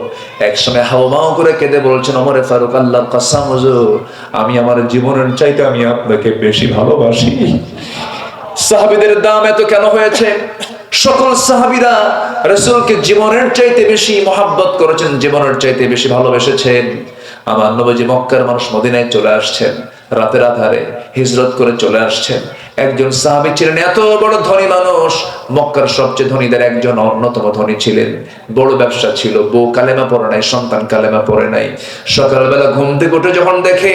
A: একসময় হাওমাও করে কেঁদে বলছেন ওমর ফারুক, আল্লাহর কসম হুজুর আমি আমার জীবনের চাইতে আমি আপনাকে বেশি ভালোবাসি। সাহাবীদের দাম এত কেন হয়েছে? সকল সাহাবীরা রাসূলকে জীবনের চাইতে বেশি মহব্বত করেছেন, জীবনের চাইতে বেশি ভালোবেসেছেন। আমার নবীজি মক্কার মানুষ মদিনায় চলে আসছেন, রাতের আধারে হিজরত করে চলে আসছেন। একজন সাহাবী ছিলেন এত বড় ধনী মানুষ, মক্কার সবচেয়ে ধনীদের একজন, অন্যতম ধনী ছিলেন, বড় ব্যবসা ছিল, বউ কালেমা পড়ে নাই, সন্তান কালেমা পড়ে নাই। সকালবেলা ঘুম থেকে উঠে যখন দেখে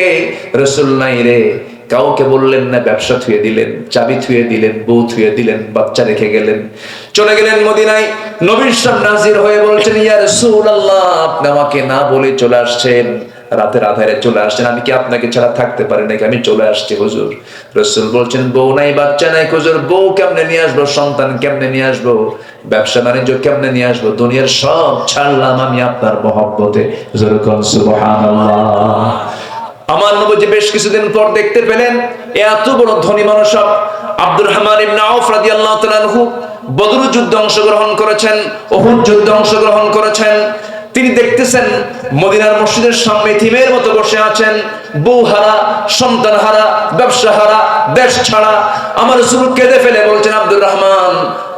A: রাসূল নাই রে, কাউকে বললেন না, ব্যবসা থুয়ে দিলেন, চাবি থুয়ে দিলেন, বউ থুয়ে দিলেন, বাচ্চা রেখে গেলেন, চলে গেলেন মদিনায়। নবীর সামনে হাজির হয়ে বলছেন, ইয়া রাসূলুল্লাহ, আপনি আমাকে না বলে চলে আসছেন, রাতের আধারে চলে আসছেন, আমি কি আপনাকে ছাড়া থাকতে পারি নাকি? আমি চলে আসছি হুজুর। রাসূল বলছেন, বউ নাই, বাচ্চা নাই, হুজুর বউ কেমনে নিয়ে আসবো, সন্তান কেমনে নিয়ে আসবো, ব্যবসা বাণিজ্য কেমনে নিয়ে আসবো, দুনিয়ার সব ছাড়লাম আমি আপনার মহব্বতে। সুবহানাল্লাহ। আমার নবী বেশ কিছুদিন পর দেখতে পেলেন এত বড় ধনী মানুষ আব্দুর রহমান ইবনে আউফ রাদিয়াল্লাহু তাআলা আনহু বদর যুদ্ধে অংশগ্রহণ করেছেন, উহুদ যুদ্ধে অংশগ্রহণ করেছেন। তিনি দেখতেছেন মদিনার মসজিদের সামনে ইতিমের মতো বসে আছেন, বউ হারা, সন্তান হারা, ব্যবসা হারা, দেশ ছাড়া। আমার রাসূল কেঁদে ফেলে বলছেন, আব্দুর রহমান,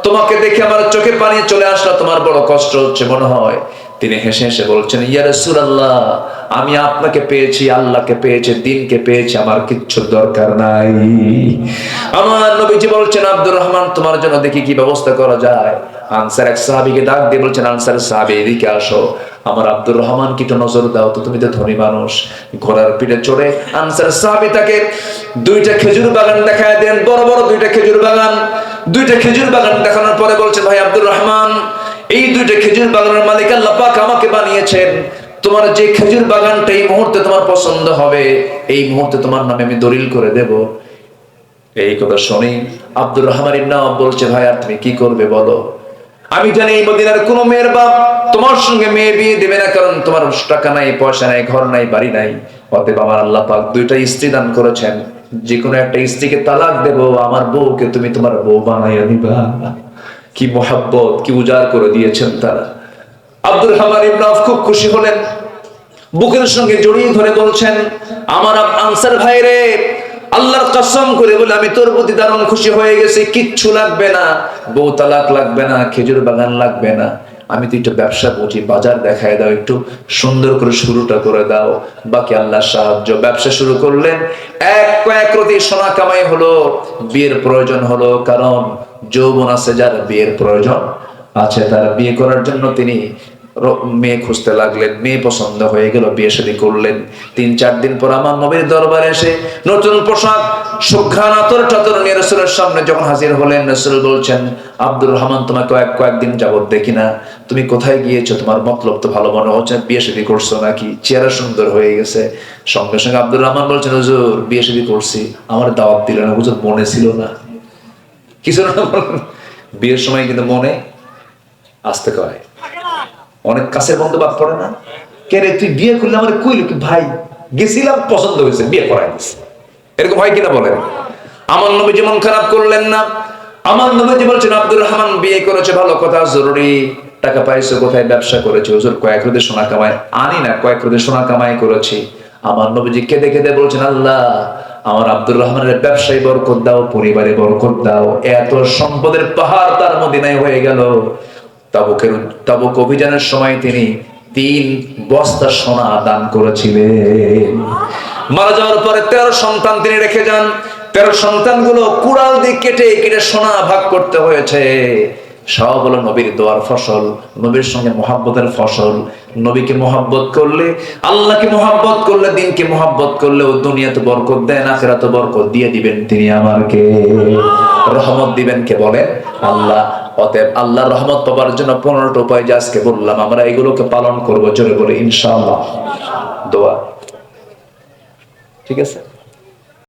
A: তোমাকে দেখে আমার চোখে পানি চলে আসলো, তোমার বড় কষ্ট হচ্ছে মনে হয়। তিনি হেসে হেসে বলছেন, ইয়া রাসূলুল্লাহ, আমি আপনাকে পেয়েছি, আল্লাহকে পেয়েছি, দ্বীনকে পেয়েছি, আমার কিচ্ছু দরকার নাই। আমার নবীজি বলছেন, আব্দুর রহমান, তোমার জন্য দেখি কি ব্যবস্থা করা যায়। আনসার এক সাহাবীকে ডাক দিয়ে বলছেন, আনসার সাহাবী, এদিকে আসো, আমার আব্দুর রহমান কি একটু নজর দাও তো, তুমি তো ধনী মানুষ। ঘোড়ার পিঠে চড়ে আনসার সাহাবী তাকে দুইটা খেজুর বাগান দেখায় দেন, বড় বড় দুইটা খেজুর বাগান। দুইটা খেজুর বাগান দেখানোর পরে বলছেন, ভাই আব্দুর রহমান, এই দুইটা খেজুর বাগানের মালিক আল্লাহ পাক আমাকে বানিয়েছেন, তোমার যে খেজুর বাগানটা এই মুহূর্তে তোমার পছন্দ হবে, এই মুহূর্তে তোমার নামে আমি দলিল করে দেব। এই কথা শুনি আব্দুর রহমান ইবনে আওফ বলছে, ভাই আর তুমি কি করবে বলো? আমি জানি এই মদিনার কোন মেয়ের বাপ তোমার সঙ্গে মেয়ে বিয়ে দেবে না, কারণ তোমার টাকা নাই, পয়সা নাই, ঘর নাই, বাড়ি নাই। অতএব আমার আল্লাহ পাক দুইটা স্ত্রী দান করেছেন, যে কোনো একটা স্ত্রীকে তালাক দেব, আমার বউকে তুমি তোমার বউ বানাইয়া নিবা। কি মোহাব্বত, কি উজাড় করে দিয়েছেন তারা। আব্দুর রহমান ইবনে আওফ খুব খুশি হলেন, বুকের সঙ্গে জড়িয়ে ধরে বলছেন, আমার আনসার ভাইরে, আল্লাহর কসম করে বলে আমি তোর প্রতি দারুণ খুশি হয়ে গেছি। কিচ্ছু লাগবে না, বউ তালাক লাগবে না, খেজুর বাগান লাগবে না, আমি তো একটু ব্যবসা বুঝি, বাজার দেখায় দাও, একটু সুন্দর করে শুরুটা করে দাও, বাকি আল্লাহর সাহায্য। ব্যবসা শুরু করলেন, কয়েক রতি সোনা কামাই হলো, বিয়ের প্রয়োজন হলো, কারণ যৌবন আছে যার বিয়ের প্রয়োজন আছে, তার বিয়ে করার জন্য তিনি মেয়ে খুঁজতে লাগলেন। মেয়ে পছন্দ হয়ে গেল, বিয়ে শাদী করলেন। 3-4 দিন পর আমার নবীর দরবারে এসে নতুন পোশাক, সুঘ্রাণ আতর টাতর নিয়ে রাসূলের সামনে যখন হাজির হলেন, রাসূল বলছেন, আব্দুর রহমান, তোমাকে কয়েকদিন যাবত দেখি না, তুমি কোথায় গিয়েছো? তোমার মতলব তো ভালো মনে হচ্ছে, বিয়ে শাদী করছো নাকি? চেহারা সুন্দর হয়ে গেছে। সঙ্গে সঙ্গে আব্দুর রহমান বলছেন, হুজুর বিয়ে শাদী করছি, আমার দাওয়াত দিলেন না, হুজুর মনে ছিল না কিছু না। বিয়ের সময় কিন্তু মনে আসতে কয়, অনেক কাছের বন্ধু বাদ পড়ে না, কে রে তুই বিয়ে করলে আমার কইল কি, ভাই গেছিলাম, পছন্দ হয়েছে, বিয়ে করাই দিছে, এরকম হয় কিনা বলেন? আমার নবী যেমন খারাপ করলেন না। আমার নবী বলছেন, আব্দুর রহমান বিয়ে করেছে, ভালো কথা, জরুরি। টাকা পাইছো কোথায়? ব্যবসা করেছে হুজুর, কয়েক রোদে সোনা কামাই আনি না, কয়েক রোদে সোনা কামাই করেছি। আমার নবীজি কেঁদে কেঁদে বলছেন, আল্লাহ আমার আব্দুর রহমানের ব্যবসায় বরকত দাও, পরিবারে বরকত দাও। এত সম্পদের পাহাড় তার মদিনায় হয়ে গেল। তাবুক অভিযানের সময় তিনি 3 বস্তা সোনা দান করেছিলেন। মারা যাওয়ার পরে 13 সন্তান তিনি রেখে যান। 13 সন্তানগুলো কুড়াল দিয়ে কেটে কেটে সোনা ভাগ করতে হয়েছে। সব হলো নবীর দোয়ার ফসল, নবীর সঙ্গে মহাব্বতের ফসল। নবীকে মহাব্বত করলে, আল্লাহকে মহাব্বত করলে, দ্বীনকে মহাব্বত করলে, ও দুনিয়াতে বরকত দেন, আখিরাতে বরকত দিয়ে দিবেন তিনি আমাকে। রহমত দিবেন কে বলেন? আল্লাহ। অতএব আল্লাহর রহমত পাওয়ার জন্য 15টা উপায় যে আজকে বললাম, আমরা এগুলোকে পালন করবো, জোরে বলে ইনশাআল্লাহ। দোয়া, ঠিক আছে?